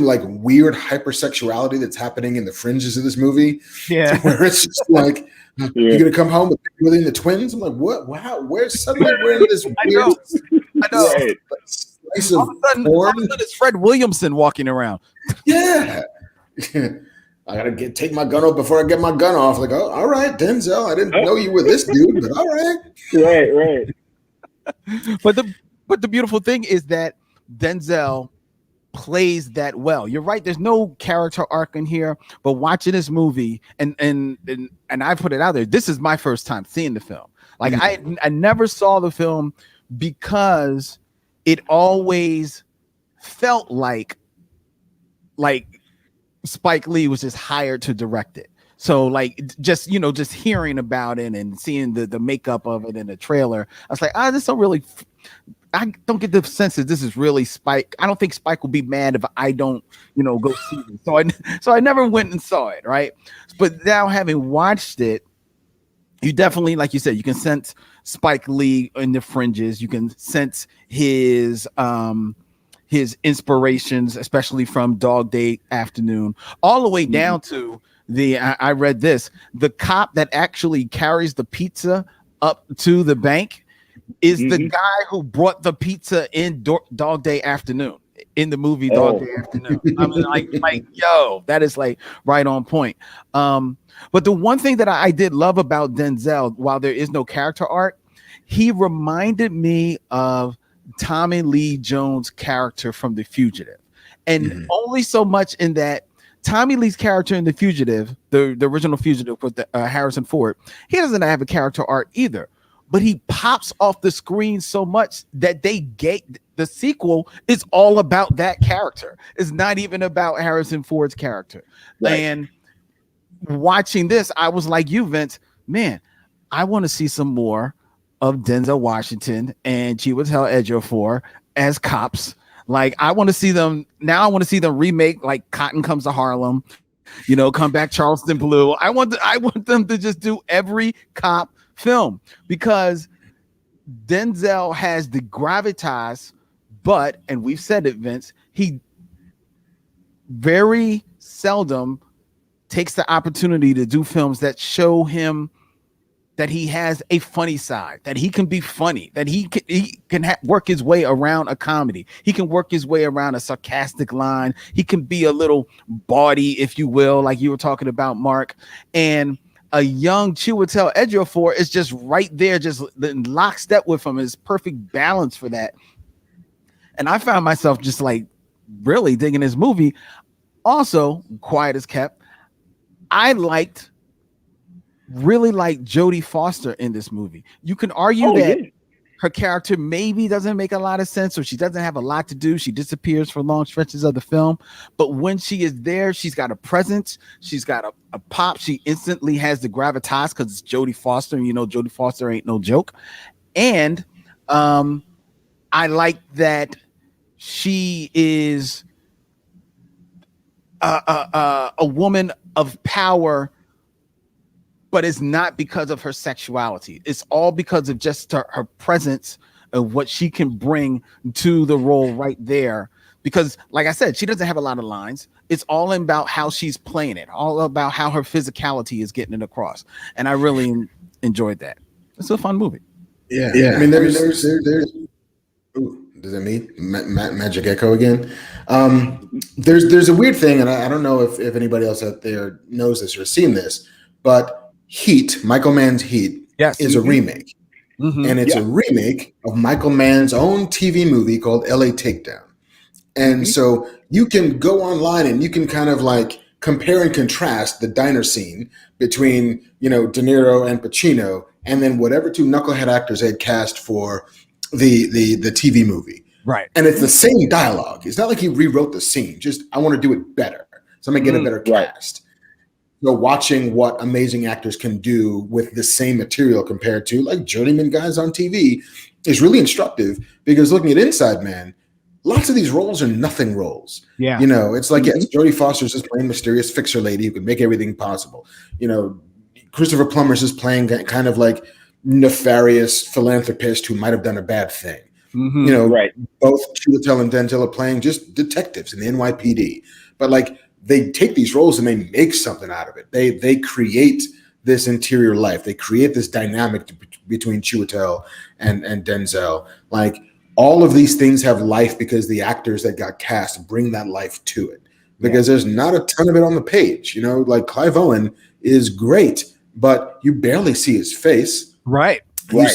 S3: like weird hypersexuality that's happening in the fringes of this movie.
S1: Yeah,
S3: where it's just like, you're gonna come home with Billy and the twins. I'm like, what? Wow, where suddenly we're in this weird
S1: I know.
S3: Like, slice of
S1: All of a sudden, it's Fred Williamson walking around.
S3: Yeah. I gotta take my gun off before I get my gun off. Like, oh, all right, Denzel. I didn't know you were this dude, but all right.
S2: Right.
S1: But the beautiful thing is that Denzel plays that well. You're right. There's no character arc in here, but watching this movie and I put it out there. This is my first time seeing the film. Like, I never saw the film because it always felt like Spike Lee was just hired to direct it. So like just hearing about it and seeing the makeup of it in the trailer, I was like, this don't really. I don't get the sense that this is really Spike. I don't think Spike will be mad if I don't, go see it. So I never went and saw it, right? But now having watched it, you definitely, like you said, you can sense Spike Lee in the fringes. You can sense his inspirations, especially from Dog Day Afternoon, all the way down to I read this, the cop that actually carries the pizza up to the bank is the guy who brought the pizza in Dog Day Afternoon, in the movie Dog Day Afternoon. I mean, like, yo, that is like right on point. But the one thing that I did love about Denzel, while there is no character arc, he reminded me of Tommy Lee Jones' character from The Fugitive, and only so much in that Tommy Lee's character in The Fugitive, the original Fugitive with Harrison Ford, he doesn't have a character arc either. But he pops off the screen so much that the sequel is all about that character. It's not even about Harrison Ford's character. Right. And watching this, I was like you, Vince, man, I want to see some more of Denzel Washington and Chiwetel Ejiofor as cops. Like, I want to see them remake like Cotton Comes to Harlem, come back Charleston Blue. I want them to just do every cop film, because Denzel has the gravitas, and we've said it, Vince, he very seldom takes the opportunity to do films that show him that he has a funny side, that he can be funny, that he can work his way around a comedy. He can work his way around a sarcastic line. He can be a little bawdy, if you will, like you were talking about, Mark. And a young Chiwetel Ejiofor is just right there, just in lockstep with him. Is perfect balance for that. And I found myself just like really digging this movie. Also, quiet as kept, I really liked Jodie Foster in this movie. You can argue that her character maybe doesn't make a lot of sense, or she doesn't have a lot to do. She disappears for long stretches of the film. But when she is there, she's got a presence. She's got a pop. She instantly has the gravitas because it's Jodie Foster. And Jodie Foster ain't no joke. And I like that she is a woman of power, but it's not because of her sexuality. It's all because of just her presence of what she can bring to the role right there. Because, like I said, she doesn't have a lot of lines. It's all about how she's playing it, all about how her physicality is getting it across. And I really enjoyed that. It's a fun movie.
S3: Yeah. I mean, there's ooh, does that mean Magic Echo again? There's a weird thing, and I don't know if anybody else out there knows this or seen this, but Heat, Michael Mann's Heat, is a remake. And it's a remake of Michael Mann's own TV movie called LA Takedown. And so you can go online and you can kind of like compare and contrast the diner scene between, De Niro and Pacino, and then whatever two knucklehead actors they had cast for the TV movie.
S1: Right.
S3: And it's the same dialogue. It's not like he rewrote the scene. Just, I want to do it better. So I'm going to get a better cast. So watching what amazing actors can do with the same material compared to like journeyman guys on TV is really instructive, because looking at Inside Man, lots of these roles are nothing roles.
S1: Yeah.
S3: It's like, yes, Jodie Foster's just playing mysterious fixer lady who can make everything possible. Christopher Plummer's just playing kind of like nefarious philanthropist who might have done a bad thing. Both Chiwetel and Denzel are playing just detectives in the NYPD. But like, they take these roles and they make something out of it. They create this interior life. They create this dynamic between Chiwetel and Denzel. Like, all of these things have life because the actors that got cast bring that life to it. Because there's not a ton of it on the page. Like Clive Owen is great, but you barely see his face.
S1: Right.
S3: You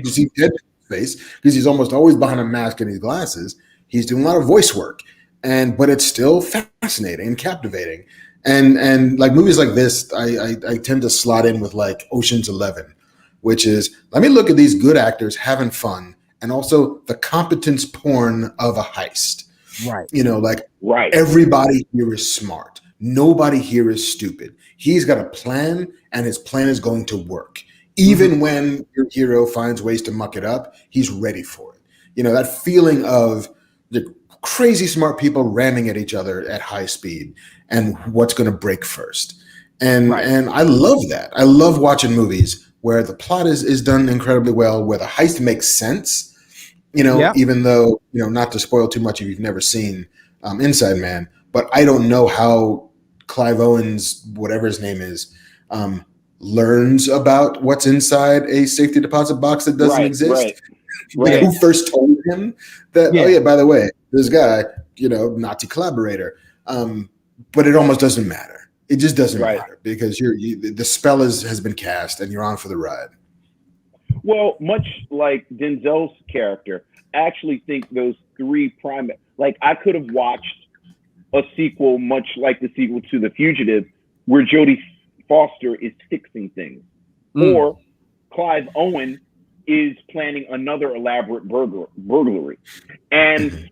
S3: see dead face because he's almost always behind a mask and his glasses. He's doing a lot of voice work. But it's still fascinating and captivating. And like movies like this, I tend to slot in with like Ocean's 11, which is, let me look at these good actors having fun and also the competence porn of a heist.
S1: Right.
S3: Like
S2: Right.
S3: everybody here is smart. Nobody here is stupid. He's got a plan, and his plan is going to work. Even when your hero finds ways to muck it up, he's ready for it. That feeling of the crazy smart people ramming at each other at high speed and what's going to break first. And I love that. I love watching movies where the plot is done incredibly well, where the heist makes sense, even though, not to spoil too much if you've never seen Inside Man, but I don't know how Clive Owen's, whatever his name is, learns about what's inside a safety deposit box that doesn't exist.
S2: Right.
S3: Who first told him that? Oh yeah, by the way, this guy, Nazi collaborator. But it almost doesn't matter. It just doesn't matter because the spell has been cast and you're on for the ride.
S2: Well, much like Denzel's character, I actually think those three primary, like I could have watched a sequel much like the sequel to The Fugitive, where Jodie Foster is fixing things, or Clive Owen is planning another elaborate burglary, and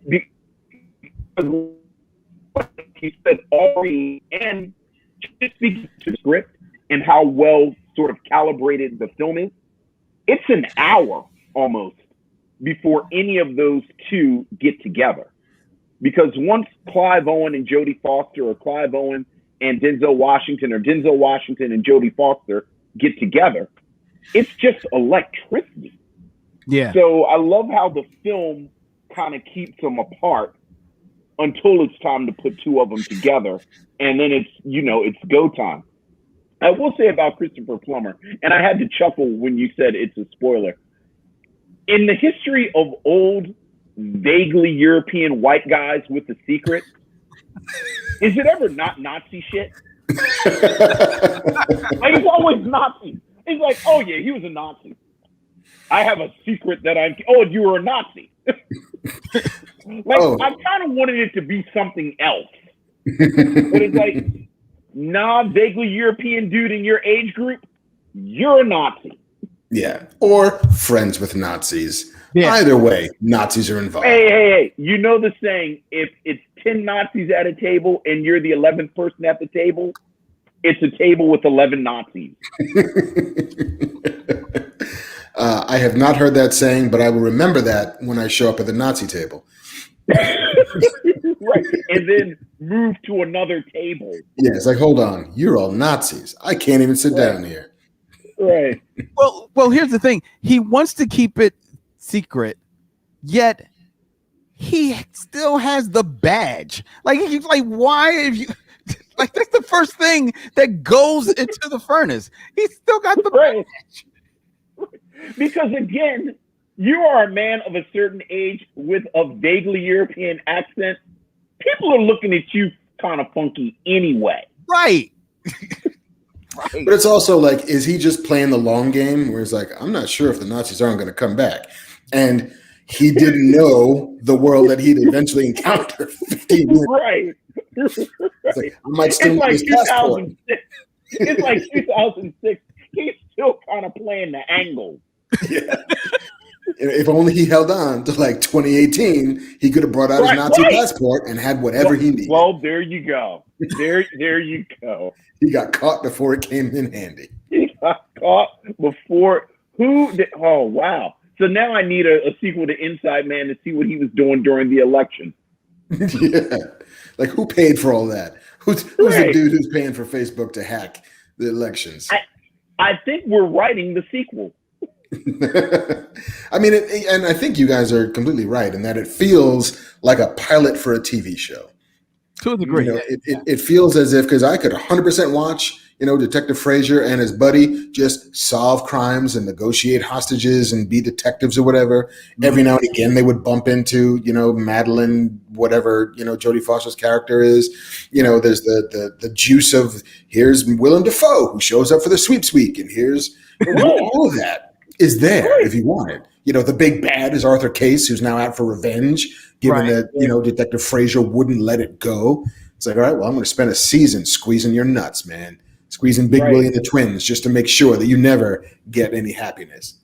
S2: he said already, and just speaking to the script and how well sort of calibrated the film is, it's an hour almost before any of those two get together. Because once Clive Owen and Jodie Foster, or Clive Owen and Denzel Washington, or Denzel Washington and Jodie Foster get together, it's just electricity.
S1: Yeah.
S2: So I love how the film kind of keeps them apart until it's time to put two of them together. And then it's go time. I will say about Christopher Plummer, and I had to chuckle when you said it's a spoiler. In the history of old, vaguely European white guys with a secret, is it ever not Nazi shit? Like, it's always Nazi. It's like, oh yeah, he was a Nazi. I have a secret that you were a Nazi. I kind of wanted it to be something else. But it's like, nah, vaguely European dude in your age group, you're a Nazi.
S3: Yeah. Or friends with Nazis. Yeah. Either way, Nazis are involved.
S2: Hey. You know the saying, if it's 10 Nazis at a table and you're the 11th person at the table, it's a table with 11 Nazis.
S3: I have not heard that saying, but I will remember that when I show up at the Nazi table.
S2: Right. And then move to another table.
S3: Yeah, it's like, hold on, you're all Nazis. I can't even sit down here.
S2: Right.
S1: Well, here's the thing. He wants to keep it secret, yet he still has the badge. Like, he's like, why have you like, that's the first thing that goes into the furnace. He's still got the badge.
S2: Because again, you are a man of a certain age with a vaguely European accent. People are looking at you kind of funky anyway.
S1: Right.
S3: But it's also like, is he just playing the long game where he's like, I'm not sure if the Nazis aren't going to come back. And he didn't know the world that he'd eventually encounter 15 years.
S2: Right.
S3: It's like, I might still need his passport.
S2: It's like 2006. He's still kind of playing the angle.
S3: Yeah. If only he held on to like 2018, he could have brought out his Nazi passport and had whatever he needed.
S2: Well, there you go. There you go.
S3: He got caught before it came in handy.
S2: He got caught before oh, wow. So now I need a sequel to Inside Man to see what he was doing during the election.
S3: Yeah. Like, who paid for all that? Who's the dude who's paying for Facebook to hack the elections?
S2: I think we're writing the sequel.
S3: I mean, and I think you guys are completely right in that it feels like a pilot for a TV show.
S1: To a degree.
S3: It feels as if, because I could 100% watch, Detective Frazier and his buddy just solve crimes and negotiate hostages and be detectives or whatever. Mm-hmm. Every now and again, they would bump into, Madeline, whatever, Jodie Foster's character is. There's the juice of, here's Willem Dafoe, who shows up for the sweeps week, and here's all of that is there if you want it. The big bad is Arthur Case, who's now out for revenge, given that, Detective Frazier wouldn't let it go. It's like, all right, well, I'm going to spend a season squeezing your nuts, man. Squeezing Big Willie and the twins just to make sure that you never get any happiness.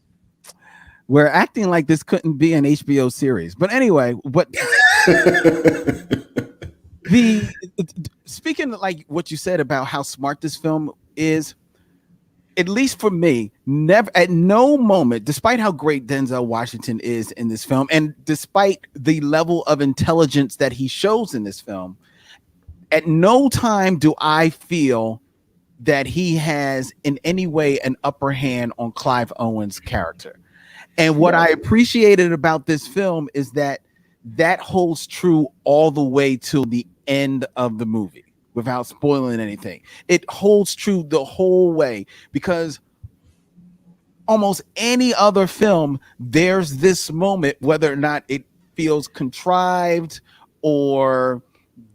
S1: We're acting like this couldn't be an HBO series. But anyway, what The speaking of like what you said about how smart this film is, at least for me, never at no moment, despite how great Denzel Washington is in this film, and despite the level of intelligence that he shows in this film, at no time do I feel that he has in any way an upper hand on Clive Owen's character. And what I appreciated about this film is that that holds true all the way to the end of the movie without spoiling anything. It holds true the whole way because almost any other film, there's this moment, whether or not it feels contrived or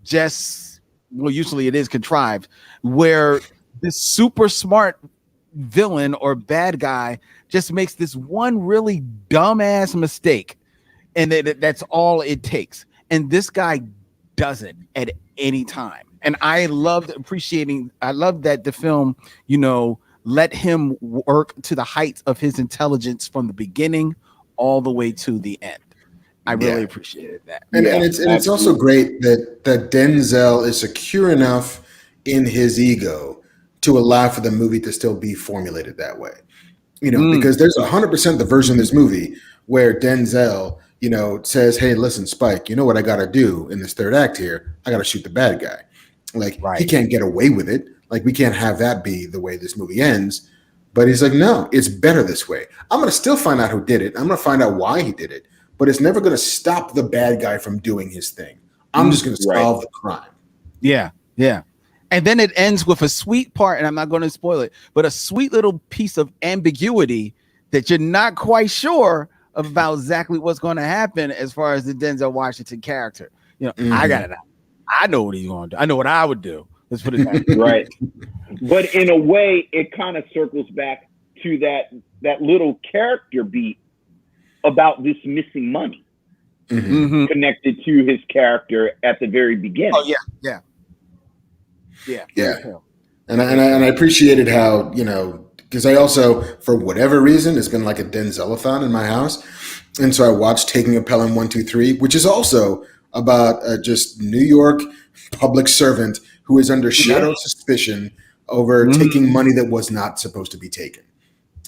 S1: just, well, usually it is contrived, where this super smart villain or bad guy just makes this one really dumbass mistake, and that's all it takes. And this guy doesn't at any time. And I loved that the film, let him work to the heights of his intelligence from the beginning all the way to the end. I really appreciated that.
S3: And it's also great that Denzel is secure enough in his ego to allow for the movie to still be formulated that way. Because there's 100% the version of this movie where Denzel, says, hey, listen, Spike, you know what I got to do in this third act here? I got to shoot the bad guy. Like, he can't get away with it. Like, we can't have that be the way this movie ends. But he's like, no, it's better this way. I'm going to still find out who did it. I'm going to find out why he did it. But it's never going to stop the bad guy from doing his thing. I'm just going to solve the crime.
S1: Yeah, yeah. And then it ends with a sweet part, and I'm not going to spoil it, but a sweet little piece of ambiguity that you're not quite sure about exactly what's going to happen as far as the Denzel Washington character. I got it. I know what he's going to do. I know what I would do. Let's put it that way.
S2: Right. But in a way, it kind of circles back to that little character beat about this missing money connected to his character at the very beginning.
S1: Oh, yeah.
S3: And I appreciated how, because I also, for whatever reason, it's been like a Denzel-a-thon in my house. And so I watched Taking a Pelham 123, which is also about just New York public servant who is under shadow suspicion over taking money that was not supposed to be taken.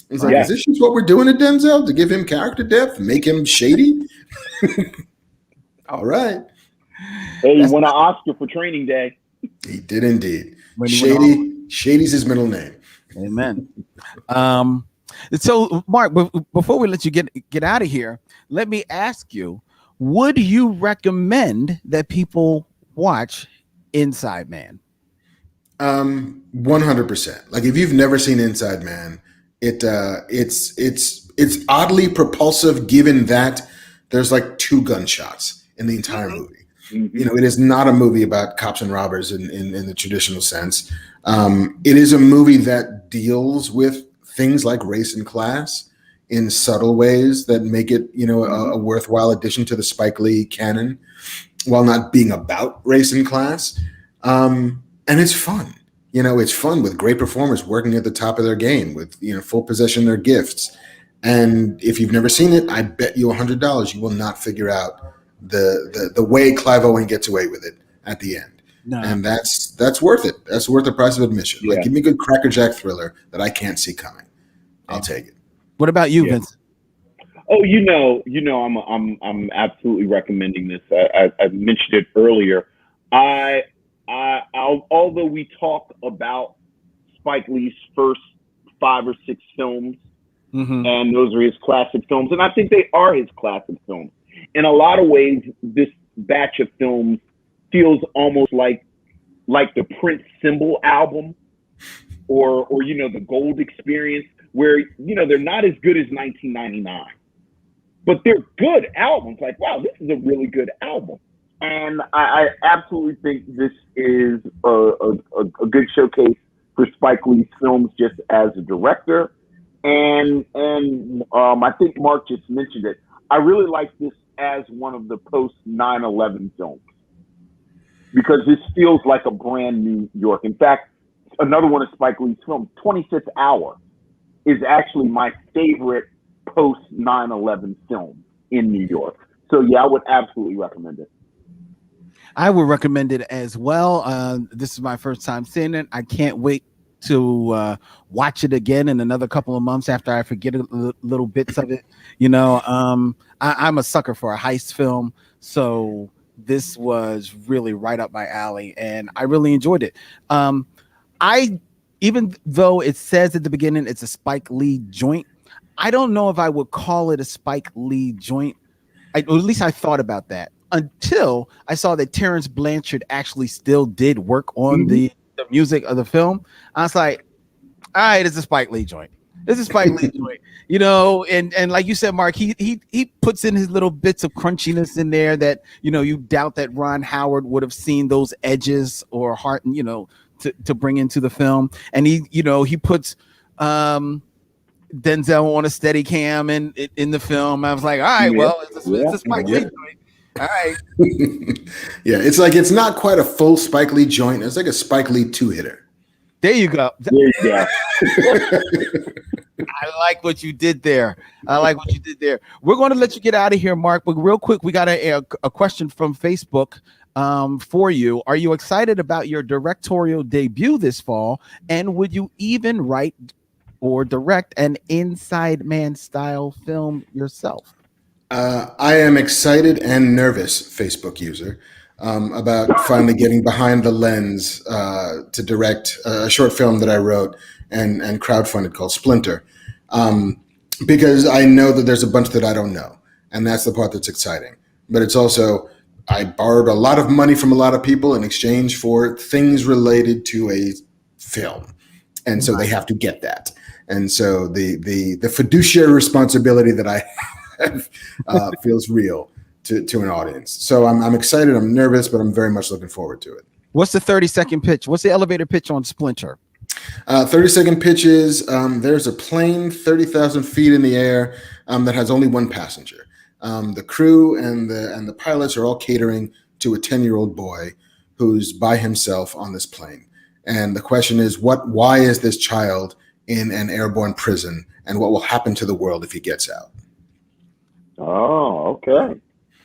S3: It's like, is this just what we're doing to Denzel to give him character depth, make him shady? All right.
S2: Hey, he won an Oscar for Training Day.
S3: He did indeed. Shady's his middle name.
S1: Amen. So, Mark, before we let you get out of here, let me ask you: would you recommend that people watch Inside Man?
S3: 100%. Like, if you've never seen Inside Man, it's oddly propulsive, given that there's like 2 gunshots in the entire movie. It is not a movie about cops and robbers in the traditional sense. It is a movie that deals with things like race and class in subtle ways that make it, a worthwhile addition to the Spike Lee canon, while not being about race and class. And it's fun. It's fun with great performers working at the top of their game with, full possession of their gifts. And if you've never seen it, I bet you $100 you will not figure out the way Clive Owen gets away with it at the end. No. And that's worth it. That's worth the price of admission. Yeah. Like, give me a good crackerjack thriller that I can't see coming. I'll take it.
S1: What about you, Vince?
S2: Oh, I'm absolutely recommending this. I mentioned it earlier. Although we talk about Spike Lee's first 5 or 6 films, and those are his classic films, and I think they are his classic films. In a lot of ways, this batch of films feels almost like the Prince Symbol album, or the Gold Experience, where they're not as good as 1999, but they're good albums. Like, wow, this is a really good album, and I absolutely think this is a good showcase for Spike Lee's films just as a director, and I think Mark just mentioned it. I really like this as one of the post 9/11 films, because this feels like a brand New York. In fact, another one of Spike Lee's films, 25th Hour, is actually my favorite post 9/11 film in New York. So yeah, I would absolutely recommend it.
S1: I would recommend it as well. This is my first time seeing it. I can't wait to watch it again in another couple of months after I forget little bits of it. I'm a sucker for a heist film, so this was really right up my alley, and I really enjoyed it. I Even though it says at the beginning it's a Spike Lee joint, I don't know if I would call it a Spike Lee joint. Or at least I thought about that until I saw that Terrence Blanchard actually still did work on the music of the film. I was like, all right, it's a Spike Lee joint. It's a Spike Lee joint, and like you said, Mark, he puts in his little bits of crunchiness in there that you doubt that Ron Howard would have seen those edges or heart, to bring into the film. And he puts Denzel on a steady cam in the film. I was like, all right, well, it's a Spike Lee joint. All right.
S3: Yeah, it's not quite a full Spike Lee joint. It's like a Spike Lee two-hitter.
S1: There you go.
S2: There you go.
S1: I like what you did there. We're going to let you get out of here, Mark, but real quick, we got a question from Facebook for you. Are you excited about your directorial debut this fall? And would you even write or direct an Inside Man style film yourself?
S3: I am excited and nervous, Facebook user, about finally getting behind the lens to direct a short film that I wrote and crowdfunded called Splinter, because I know that there's a bunch that I don't know, and that's the part that's exciting. But it's also, I borrowed a lot of money from a lot of people in exchange for things related to a film, and so they have to get that. And so the fiduciary responsibility that I have feels real to an audience. So I'm excited, I'm nervous, but I'm very much looking forward to it.
S1: What's the 30-second pitch? What's the elevator pitch on Splinter?
S3: 30-second pitches. There's a plane 30,000 feet in the air that has only one passenger. The crew and the pilots are all catering to a 10-year-old boy who's by himself on this plane. And the question is, why is this child in an airborne prison, and what will happen to the world if he gets out?
S2: Oh, okay.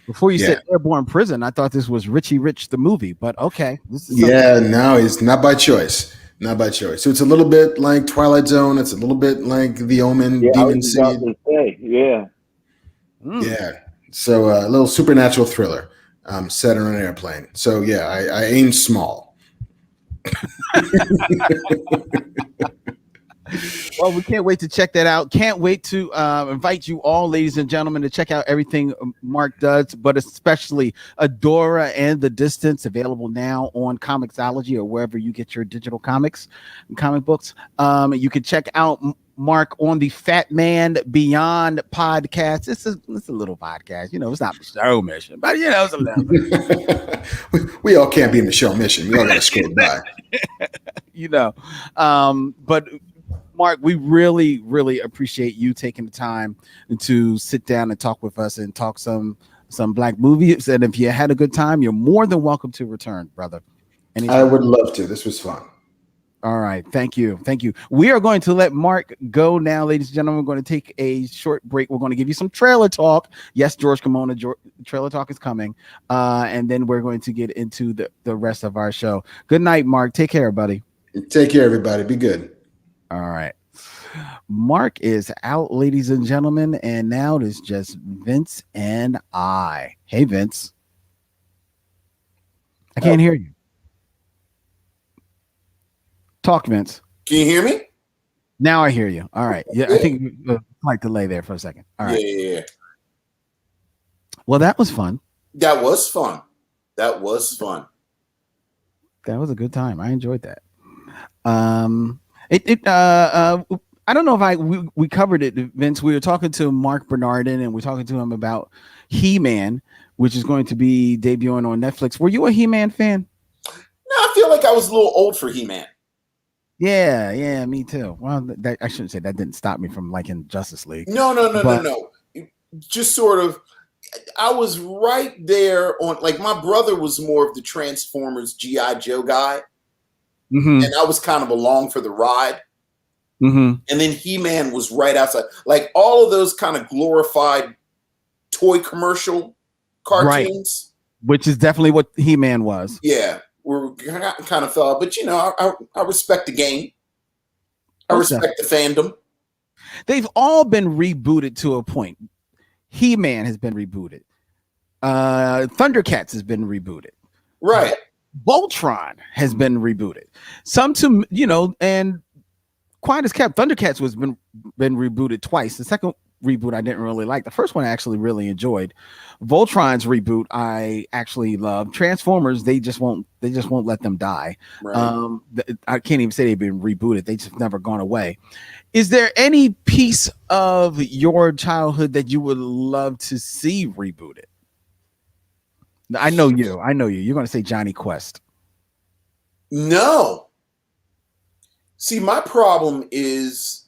S1: Before you said airborne prison, I thought this was Richie Rich the movie, but okay.
S3: This is no, it's not by choice. Not by choice. So it's a little bit like Twilight Zone. It's a little bit like The Omen, Demon Seed.
S2: Yeah.
S3: Yeah. So a little supernatural thriller set on an airplane. So yeah, I aim small.
S1: Well, we can't wait to check that out. Can't wait to invite you all, ladies and gentlemen, to check out everything Mark does, but especially Adora and The Distance, available now on Comixology or wherever you get your digital comics and comic books. You can check out Mark on the Fat Man Beyond podcast. It's a little podcast, it's not the show mission, but it's a little.
S3: We all can't be in the show mission. We all got to scroll by.
S1: But Mark, we really, really appreciate you taking the time to sit down and talk with us and talk some Black movies. And if you had a good time, you're more than welcome to return, brother. Anytime.
S3: I would love to. This was fun.
S1: All right. Thank you. We are going to let Mark go now, ladies and gentlemen. We're going to take a short break. We're going to give you some trailer talk. Yes, George Kimona, trailer talk is coming. And then we're going to get into the rest of our show. Good night, Mark. Take care, buddy.
S3: Take care, everybody. Be good.
S1: All right. Mark is out, ladies and gentlemen, and now it is just Vince and I. Hey, Vince. I can't hear you. Talk, Vince.
S4: Can you hear me?
S1: Now I hear you. All right. Yeah, I think like delay there for a second. All right.
S4: Yeah.
S1: Well, that was fun.
S4: That was fun. That was
S1: a good time. I enjoyed that. I don't know if we covered it, Vince. We were talking to Marc Bernardin, and we're talking to him about He-Man, which is going to be debuting on Netflix. Were you a He-Man fan?
S4: No, I feel like I was a little old for He-Man.
S1: Yeah, me too. Well, I shouldn't say that didn't stop me from liking Justice League.
S4: No. Just sort of, I was right there on, like, my brother was more of the Transformers G.I. Joe guy.
S1: Mm-hmm.
S4: And I was kind of along for the ride.
S1: Mm-hmm.
S4: And then He-Man was right outside. Like, all of those kind of glorified toy commercial cartoons.
S1: which is definitely what He-Man was.
S4: Yeah, we're kind of fell out, but I respect the game. I
S1: Most
S4: respect the fandom.
S1: They've all been rebooted to a point. He-Man has been rebooted. Thundercats has been rebooted.
S4: Right.
S1: Voltron has been rebooted. Some to and quiet as kept. Thundercats was been rebooted twice. The second reboot I didn't really like. The first one I actually really enjoyed. Voltron's reboot I actually love. Transformers they just won't let them die.
S4: Right.
S1: I can't even say they've been rebooted. They just never gone away. Is there any piece of your childhood that you would love to see rebooted? I know you. You're going to say Johnny Quest.
S4: No. See, my problem is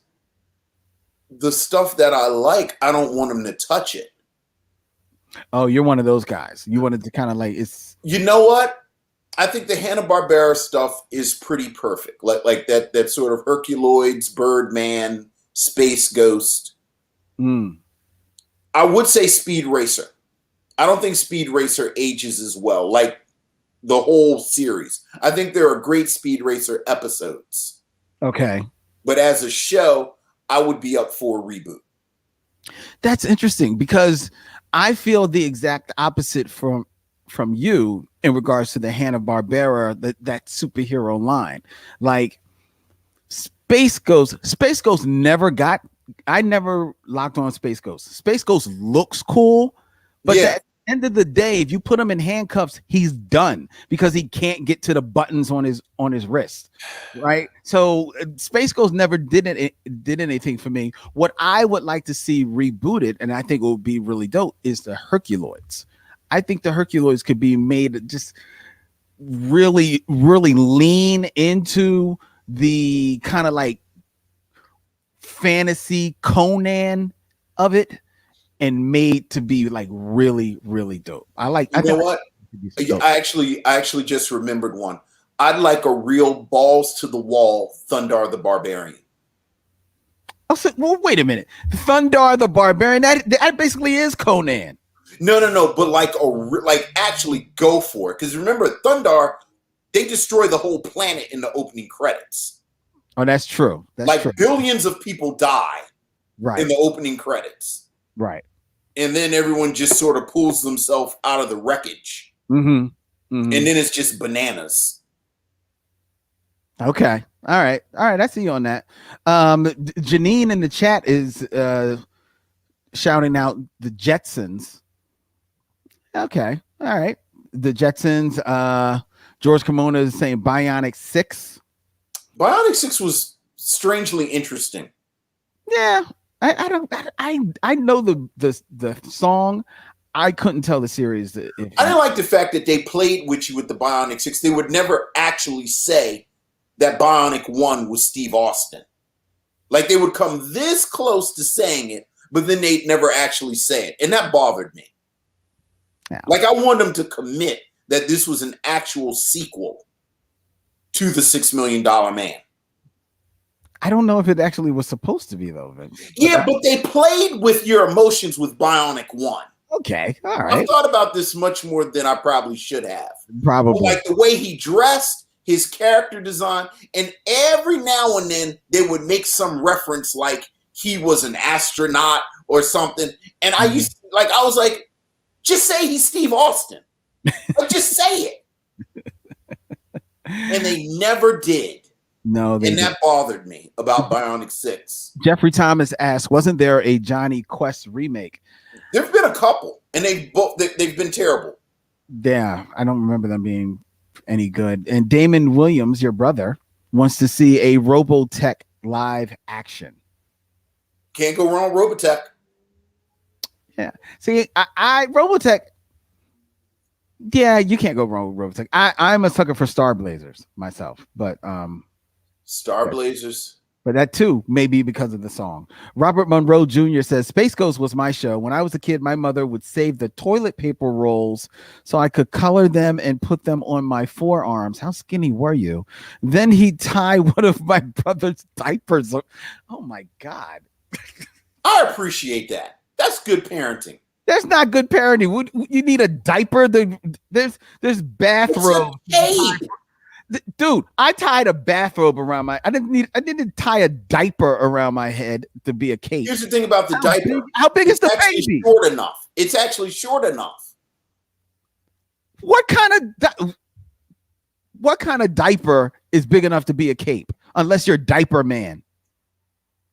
S4: the stuff that I like, I don't want them to touch it.
S1: Oh, you're one of those guys. You wanted to kind of like it's.
S4: You know what? I think the Hanna-Barbera stuff is pretty perfect. Like that sort of Herculoids, Birdman, Space Ghost. I would say Speed Racer. I don't think Speed Racer ages as well, like the whole series. I think there are great Speed Racer episodes.
S1: Okay.
S4: But as a show, I would be up for a reboot.
S1: That's interesting because I feel the exact opposite from you in regards to the Hanna-Barbera, that superhero line. Like Space Ghost never got, I never locked on Space Ghost. Space Ghost looks cool, but at the end of the day, if you put him in handcuffs, he's done because he can't get to the buttons on his wrist, right? So Space Ghost never did anything for me. What I would like to see rebooted, and I think it would be really dope, is the Herculoids. I think the Herculoids could be made just really, really lean into the kind of like fantasy Conan of it and made to be like really, really dope.
S4: You know what? I actually just remembered one. I'd like a real balls to the wall Thundar the Barbarian.
S1: Well, wait a minute. Thundar the Barbarian, that basically is Conan.
S4: No, but like actually go for it. Because remember, Thundar, they destroy the whole planet in the opening credits.
S1: Oh, that's true. That's true.
S4: Billions of people die
S1: in
S4: the opening credits.
S1: Right.
S4: And then everyone just sort of pulls themselves out of the wreckage.
S1: Mm-hmm. Mm-hmm.
S4: And then it's just bananas.
S1: Okay. All right. I see you on that. Janine in the chat is shouting out the Jetsons. Okay. All right. The Jetsons. George Kimona is saying Bionic 6.
S4: Bionic 6 was strangely interesting.
S1: Yeah. I know the song. I couldn't tell the series. I
S4: didn't like the fact that they played with you with the Bionic 6. They would never actually say that Bionic 1 was Steve Austin. Like they would come this close to saying it, but then they'd never actually say it. And that bothered me. Yeah. Like I want them to commit that this was an actual sequel to the $6 Million Man.
S1: I don't know if it actually was supposed to be though, Vince.
S4: But they played with your emotions with Bionic 1.
S1: Okay, all right.
S4: I've thought about this much more than I probably should have.
S1: Probably.
S4: Like the way he dressed, his character design, and every now and then they would make some reference like he was an astronaut or something. And I used to, I was like, just say he's Steve Austin. Just say it. And they never did.
S1: No,
S4: and that bothered me about Bionic 6.
S1: Jeffrey Thomas asked, wasn't there a Johnny Quest remake?
S4: There've been a couple, and they've been terrible.
S1: Yeah, I don't remember them being any good. And Damon Williams, your brother, wants to see a Robotech live action.
S4: Can't go wrong, Robotech.
S1: Yeah. See, I Robotech. Yeah, you can't go wrong with Robotech. I'm a sucker for Star Blazers myself, but
S4: Star Blazers.
S1: But that too may be because of the song. Robert Monroe Jr. says Space Ghost was my show. When I was a kid, my mother would save the toilet paper rolls so I could color them and put them on my forearms. How skinny were you? Then he'd tie one of my brother's diapers. Oh my God.
S4: I appreciate that. That's good parenting.
S1: That's not good parenting. You need a diaper. There's bathrobes.
S4: Hey,
S1: Dude, I tied a bathrobe around my. I didn't tie a diaper around my head to be a cape.
S4: here's the thing about the diaper.
S1: How big is
S4: It's
S1: the
S4: actually
S1: baby?
S4: short enough. It's actually short enough.
S1: What kind of diaper is big enough to be a cape? Unless you're diaper man.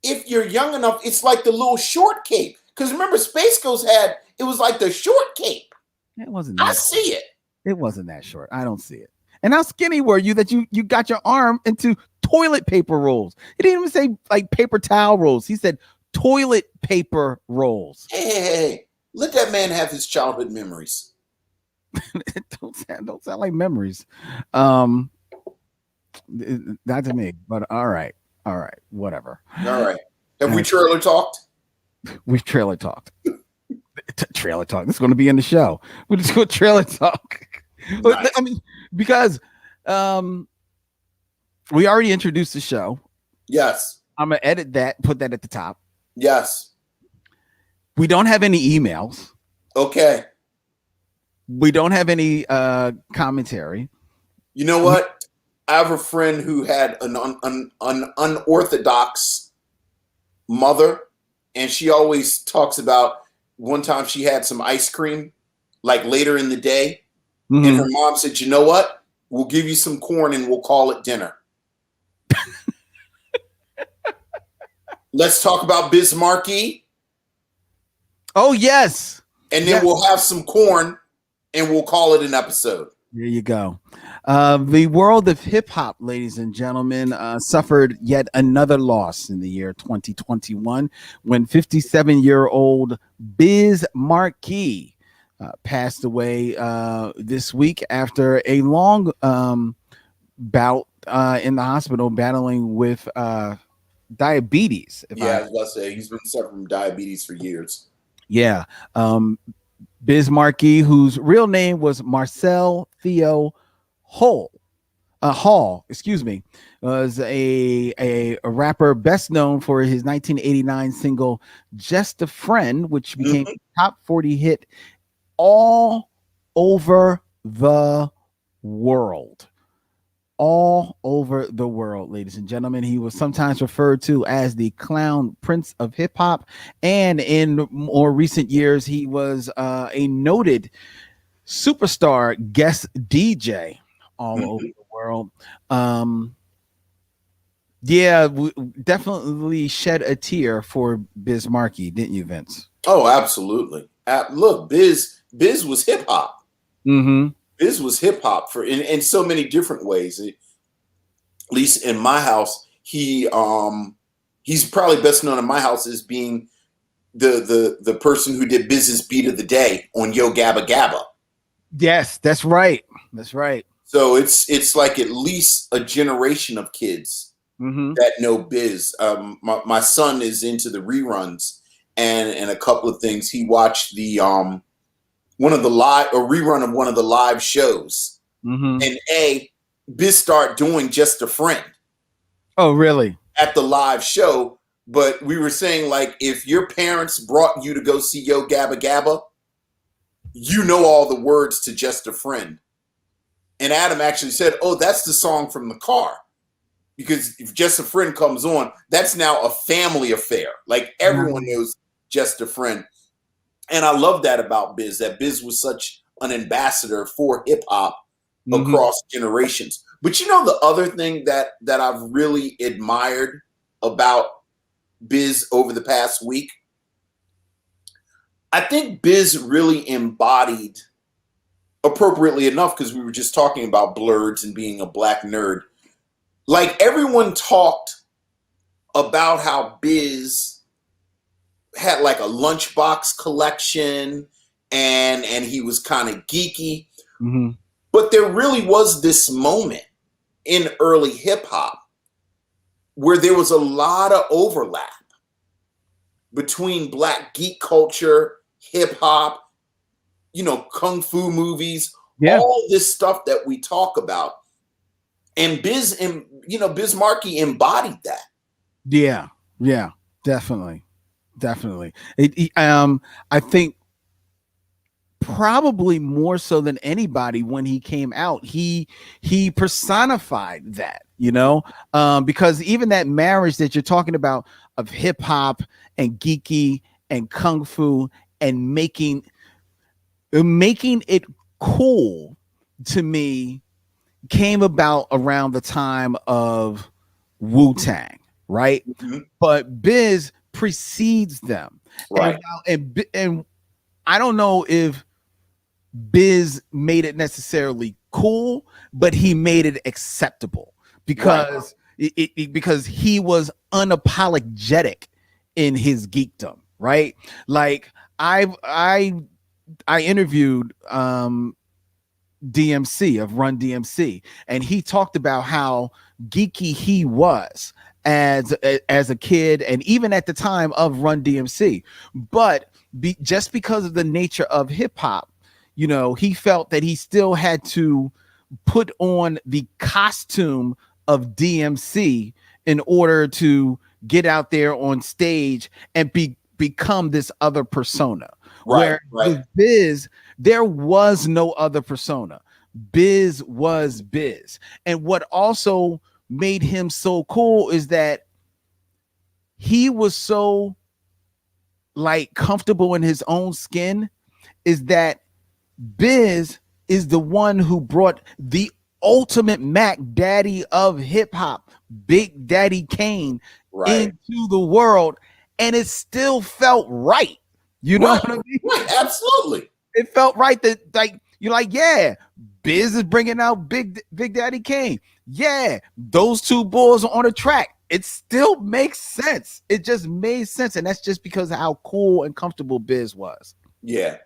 S4: If you're young enough, it's like the little short cape. Because remember, Space Ghost it was like the short cape.
S1: It wasn't.
S4: I see it.
S1: It wasn't that short. I don't see it. And how skinny were you that you got your arm into toilet paper rolls? He didn't even say like paper towel rolls. He said toilet paper rolls.
S4: Hey, let that man have his childhood memories.
S1: don't sound like memories. Not to me, but all right, whatever.
S4: All right. Have we trailer talked?
S1: We've trailer talked. Trailer talk. This is going to be in the show. We're just going to trailer talk.
S4: Nice.
S1: I mean, because we already introduced the show.
S4: Yes.
S1: I'm gonna edit that, put that at the top.
S4: Yes.
S1: We don't have any emails.
S4: Okay.
S1: We don't have any commentary.
S4: You know what? I have a friend who had an unorthodox mother, and she always talks about one time she had some ice cream, like later in the day, and her mom said, "You know what? We'll give you some corn and we'll call it dinner." Let's talk about Biz Markie.
S1: Oh yes,
S4: and then we'll have some corn and we'll call it an episode.
S1: There you go. The world of hip hop, ladies and gentlemen, suffered yet another loss in the year 2021 when 57-year-old Biz Markie passed away this week after a long bout in the hospital battling with diabetes.
S4: I was about to say he's been suffering from diabetes for years.
S1: Yeah. Biz Markie, whose real name was Marcel Theo Hall, was a rapper best known for his 1989 single "Just a Friend," which became a top 40 hit all over the world. All over the world, ladies and gentlemen. He was sometimes referred to as the Clown Prince of Hip Hop, and in more recent years, he was a noted superstar guest DJ all over the world. We definitely shed a tear for Biz Markie, didn't you, Vince?
S4: Oh, absolutely. Look, Biz was hip hop.
S1: Mm-hmm.
S4: Biz was hip hop in so many different ways. At least in my house, he's probably best known in my house as being the person who did Biz's beat of the day on Yo Gabba Gabba.
S1: Yes, that's right. That's right.
S4: So it's like at least a generation of kids that know Biz. My son is into the reruns and a couple of things. He watched the rerun of one of the live shows, and Biz started doing Just a Friend.
S1: Oh, really?
S4: At the live show, but we were saying, like, if your parents brought you to go see Yo Gabba Gabba, you know all the words to Just a Friend. And Adam actually said, "Oh, that's the song from the car," because if Just a Friend comes on, that's now a family affair. Like everyone knows Just a Friend. And I love that about Biz, that Biz was such an ambassador for hip hop across generations. But you know, the other thing that I've really admired about Biz over the past week, I think Biz really embodied, appropriately enough, because we were just talking about blurs and being a black nerd. Like everyone talked about how Biz had like a lunchbox collection and he was kind of geeky. But there really was this moment in early hip hop where there was a lot of overlap between black geek culture, hip hop, kung fu movies, all this stuff that we talk about. And Biz Markie embodied that. Yeah,
S1: definitely. I think probably more so than anybody when he came out, he personified that, because even that marriage that you're talking about of hip hop and geeky and kung fu and making it cool, to me, came about around the time of Wu-Tang, right?
S4: Mhm.
S1: But Biz precedes them.
S4: Right.
S1: And I don't know if Biz made it necessarily cool, but he made it acceptable because because he was unapologetic in his geekdom, right? Like I interviewed DMC of Run DMC, and he talked about how geeky he was as a kid and even at the time of Run DMC, but just because of the nature of hip hop, he felt that he still had to put on the costume of DMC in order to get out there on stage and become this other persona.
S4: Right.
S1: With Biz, there was no other persona. Biz was Biz. And what also made him so cool is that he was so like comfortable in his own skin, is that Biz is the one who brought the ultimate Mac Daddy of hip hop, Big Daddy Kane, into the world, and it still felt right. You know what I mean?
S4: Right, absolutely.
S1: It felt right that, like, you're like, yeah, Biz is bringing out Big Daddy Kane. Yeah, those two bulls are on a track. It still makes sense. It just made sense, and that's just because of how cool and comfortable Biz was.
S4: Yeah,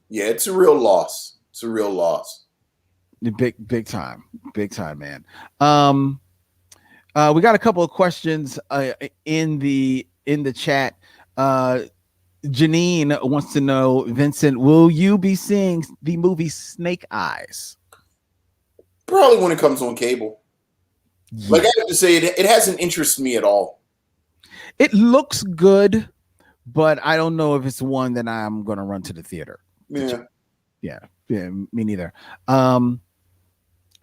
S4: it's a real loss. It's a real loss.
S1: Big time, man. We got a couple of questions in the chat. Janine wants to know, Vincent, will you be seeing the movie Snake Eyes?
S4: Probably when it comes on cable. Yeah. Like I have to say, it hasn't interested me at all.
S1: It looks good, but I don't know if it's one that I'm going to run to the theater. Yeah, me neither.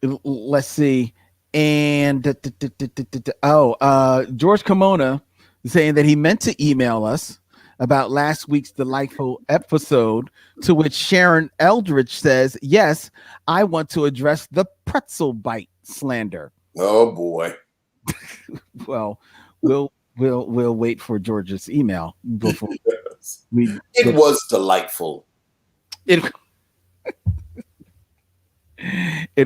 S1: Let's see. And George Kimona saying that he meant to email us about last week's delightful episode, to which Sharon Eldridge says, yes, I want to address the pretzel bite slander.
S4: Oh boy.
S1: Well, we'll wait for George's email before
S4: it was delightful.
S1: It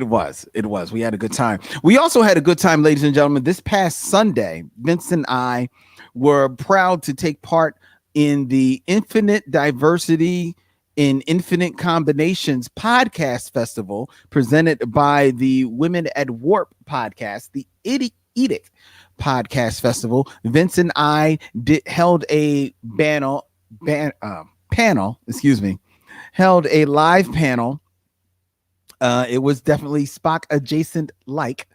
S1: was. We had a good time. We also had a good time, ladies and gentlemen. This past Sunday, Vince and I were proud to take part in the Infinite Diversity in Infinite Combinations podcast festival presented by the Women at Warp podcast, the Edict podcast festival. Vince and I held a held a live panel. It was definitely Spock adjacent like.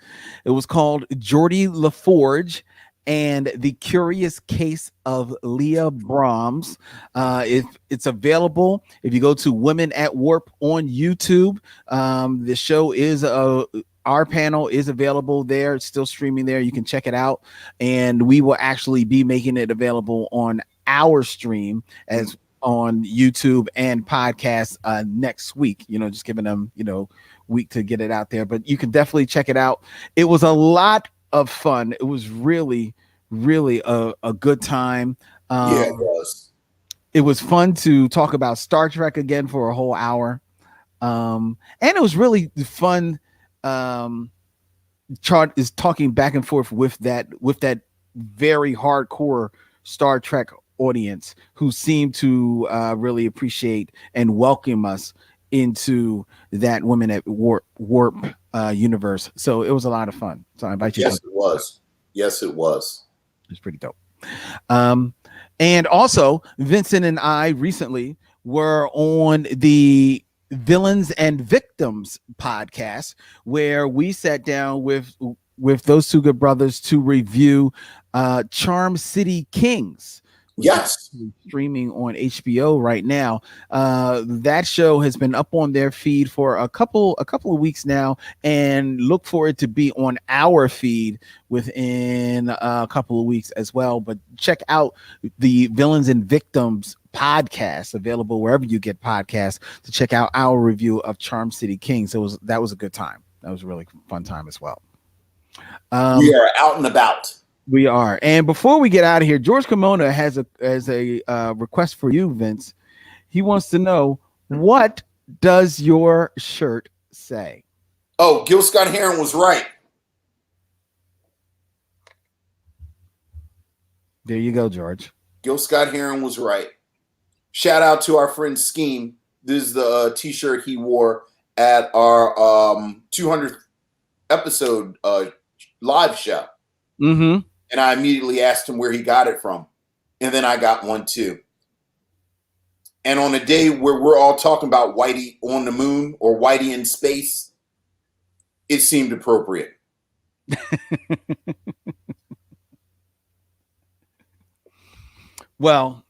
S1: It was called Geordie LaForge and the Curious Case of Leah Brahms. It's available if you go to Women at Warp on YouTube. The show is our panel is available there. It's still streaming there. You can check it out, and we will actually be making it available on our stream as on YouTube and podcasts next week. Just giving them week to get it out there, but you can definitely check it out. It was a lot of fun. It was really a good time.
S4: Yeah, it was.
S1: It was fun to talk about Star Trek again for a whole hour, and it was really fun. Chart is talking back and forth with that very hardcore Star Trek audience who seem to really appreciate and welcome us into that Women at Warp universe. So it was a lot of fun. So I invite you.
S4: Yes, it was. Yes, it was.
S1: It's pretty dope. And also, Vincent and I recently were on the Villains and Victims podcast, where we sat down with those two good brothers to review Charm City Kings, which
S4: Yes.
S1: is streaming on HBO right now. That show has been up on their feed for a couple of weeks now, and look for it to be on our feed within a couple of weeks as well. But check out the Villains and Victims podcast, available wherever you get podcasts, to check out our review of Charm City Kings. That was a good time. That was a really fun time as well.
S4: We are out and about.
S1: We are. And before we get out of here, George Kimona has a request for you, Vince. He wants to know, what does your shirt say?
S4: Oh, Gil Scott Heron was right.
S1: There you go, George.
S4: Gil Scott Heron was right. Shout out to our friend Scheme. This is the t-shirt he wore at our 200th episode live show.
S1: Mm-hmm.
S4: And I immediately asked him where he got it from. And then I got one too. And on a day where we're all talking about Whitey on the moon or Whitey in space, it seemed appropriate.
S1: Well,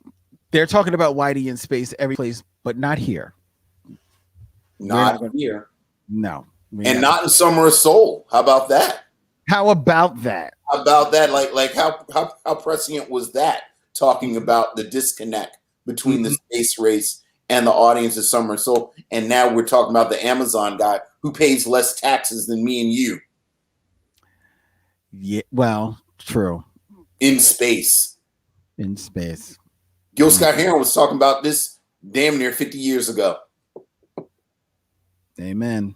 S1: they're talking about Whitey in space every place, but not here.
S4: Not here.
S1: No.
S4: And not in Summer of Soul. How about that?
S1: How about that?
S4: How about that? Like how prescient was that? Talking about the disconnect between the space race and the audience of Summer of Soul. And now we're talking about the Amazon guy who pays less taxes than me and you.
S1: Yeah, well, true.
S4: In space.
S1: In space.
S4: Gil Scott Heron was talking about this damn near 50 years ago.
S1: Amen.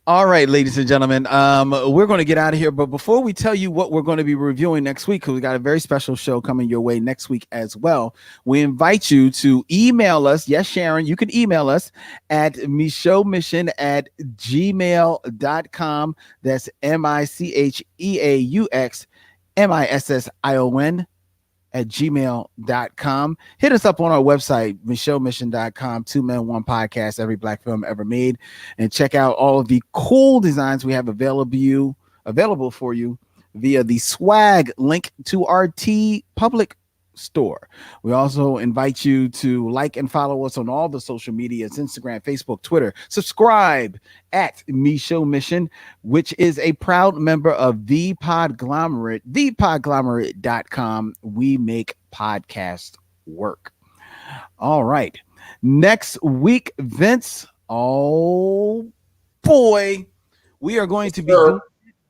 S1: All right, ladies and gentlemen, we're going to get out of here. But before we tell you what we're going to be reviewing next week, because we got a very special show coming your way next week as well, we invite you to email us. Yes, Sharon, you can email us at michauxmission@gmail.com. That's MICHEAUXMISSION @gmail.com. Hit us up on our website, michauxmission.com. 2 Men 1 Podcast, every black film ever made, and check out all of the cool designs we have available for you via the swag link to our T Public store. We also invite you to like and follow us on all the social medias: Instagram, Facebook, Twitter. Subscribe at Michaud Mission, which is a proud member of the Podglomerate, thepodglomerate.com. We make podcast work. All right. Next week, Vince. Oh boy. We are going to be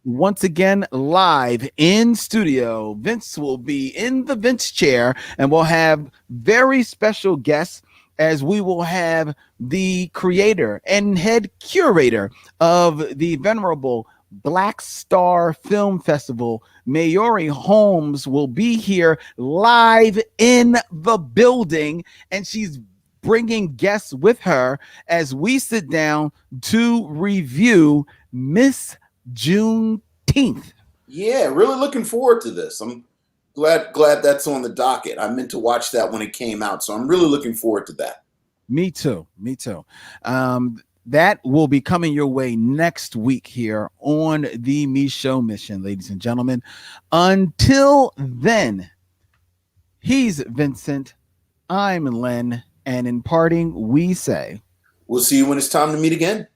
S1: once again live in studio. Vince will be in the Vince chair, and we'll have very special guests, as we will have the creator and head curator of the venerable Black Star Film Festival, Maori Holmes, will be here live in the building, and she's bringing guests with her as we sit down to review Miss Juneteenth.
S4: Yeah, really looking forward to this. I'm glad that's on the docket. I meant to watch that when it came out, so I'm really looking forward to that.
S1: Me too. That will be coming your way next week here on the Michaud Mission, ladies and gentlemen. Until then, he's Vincent, I'm Len, and in parting, we say,
S4: we'll see you when it's time to meet again.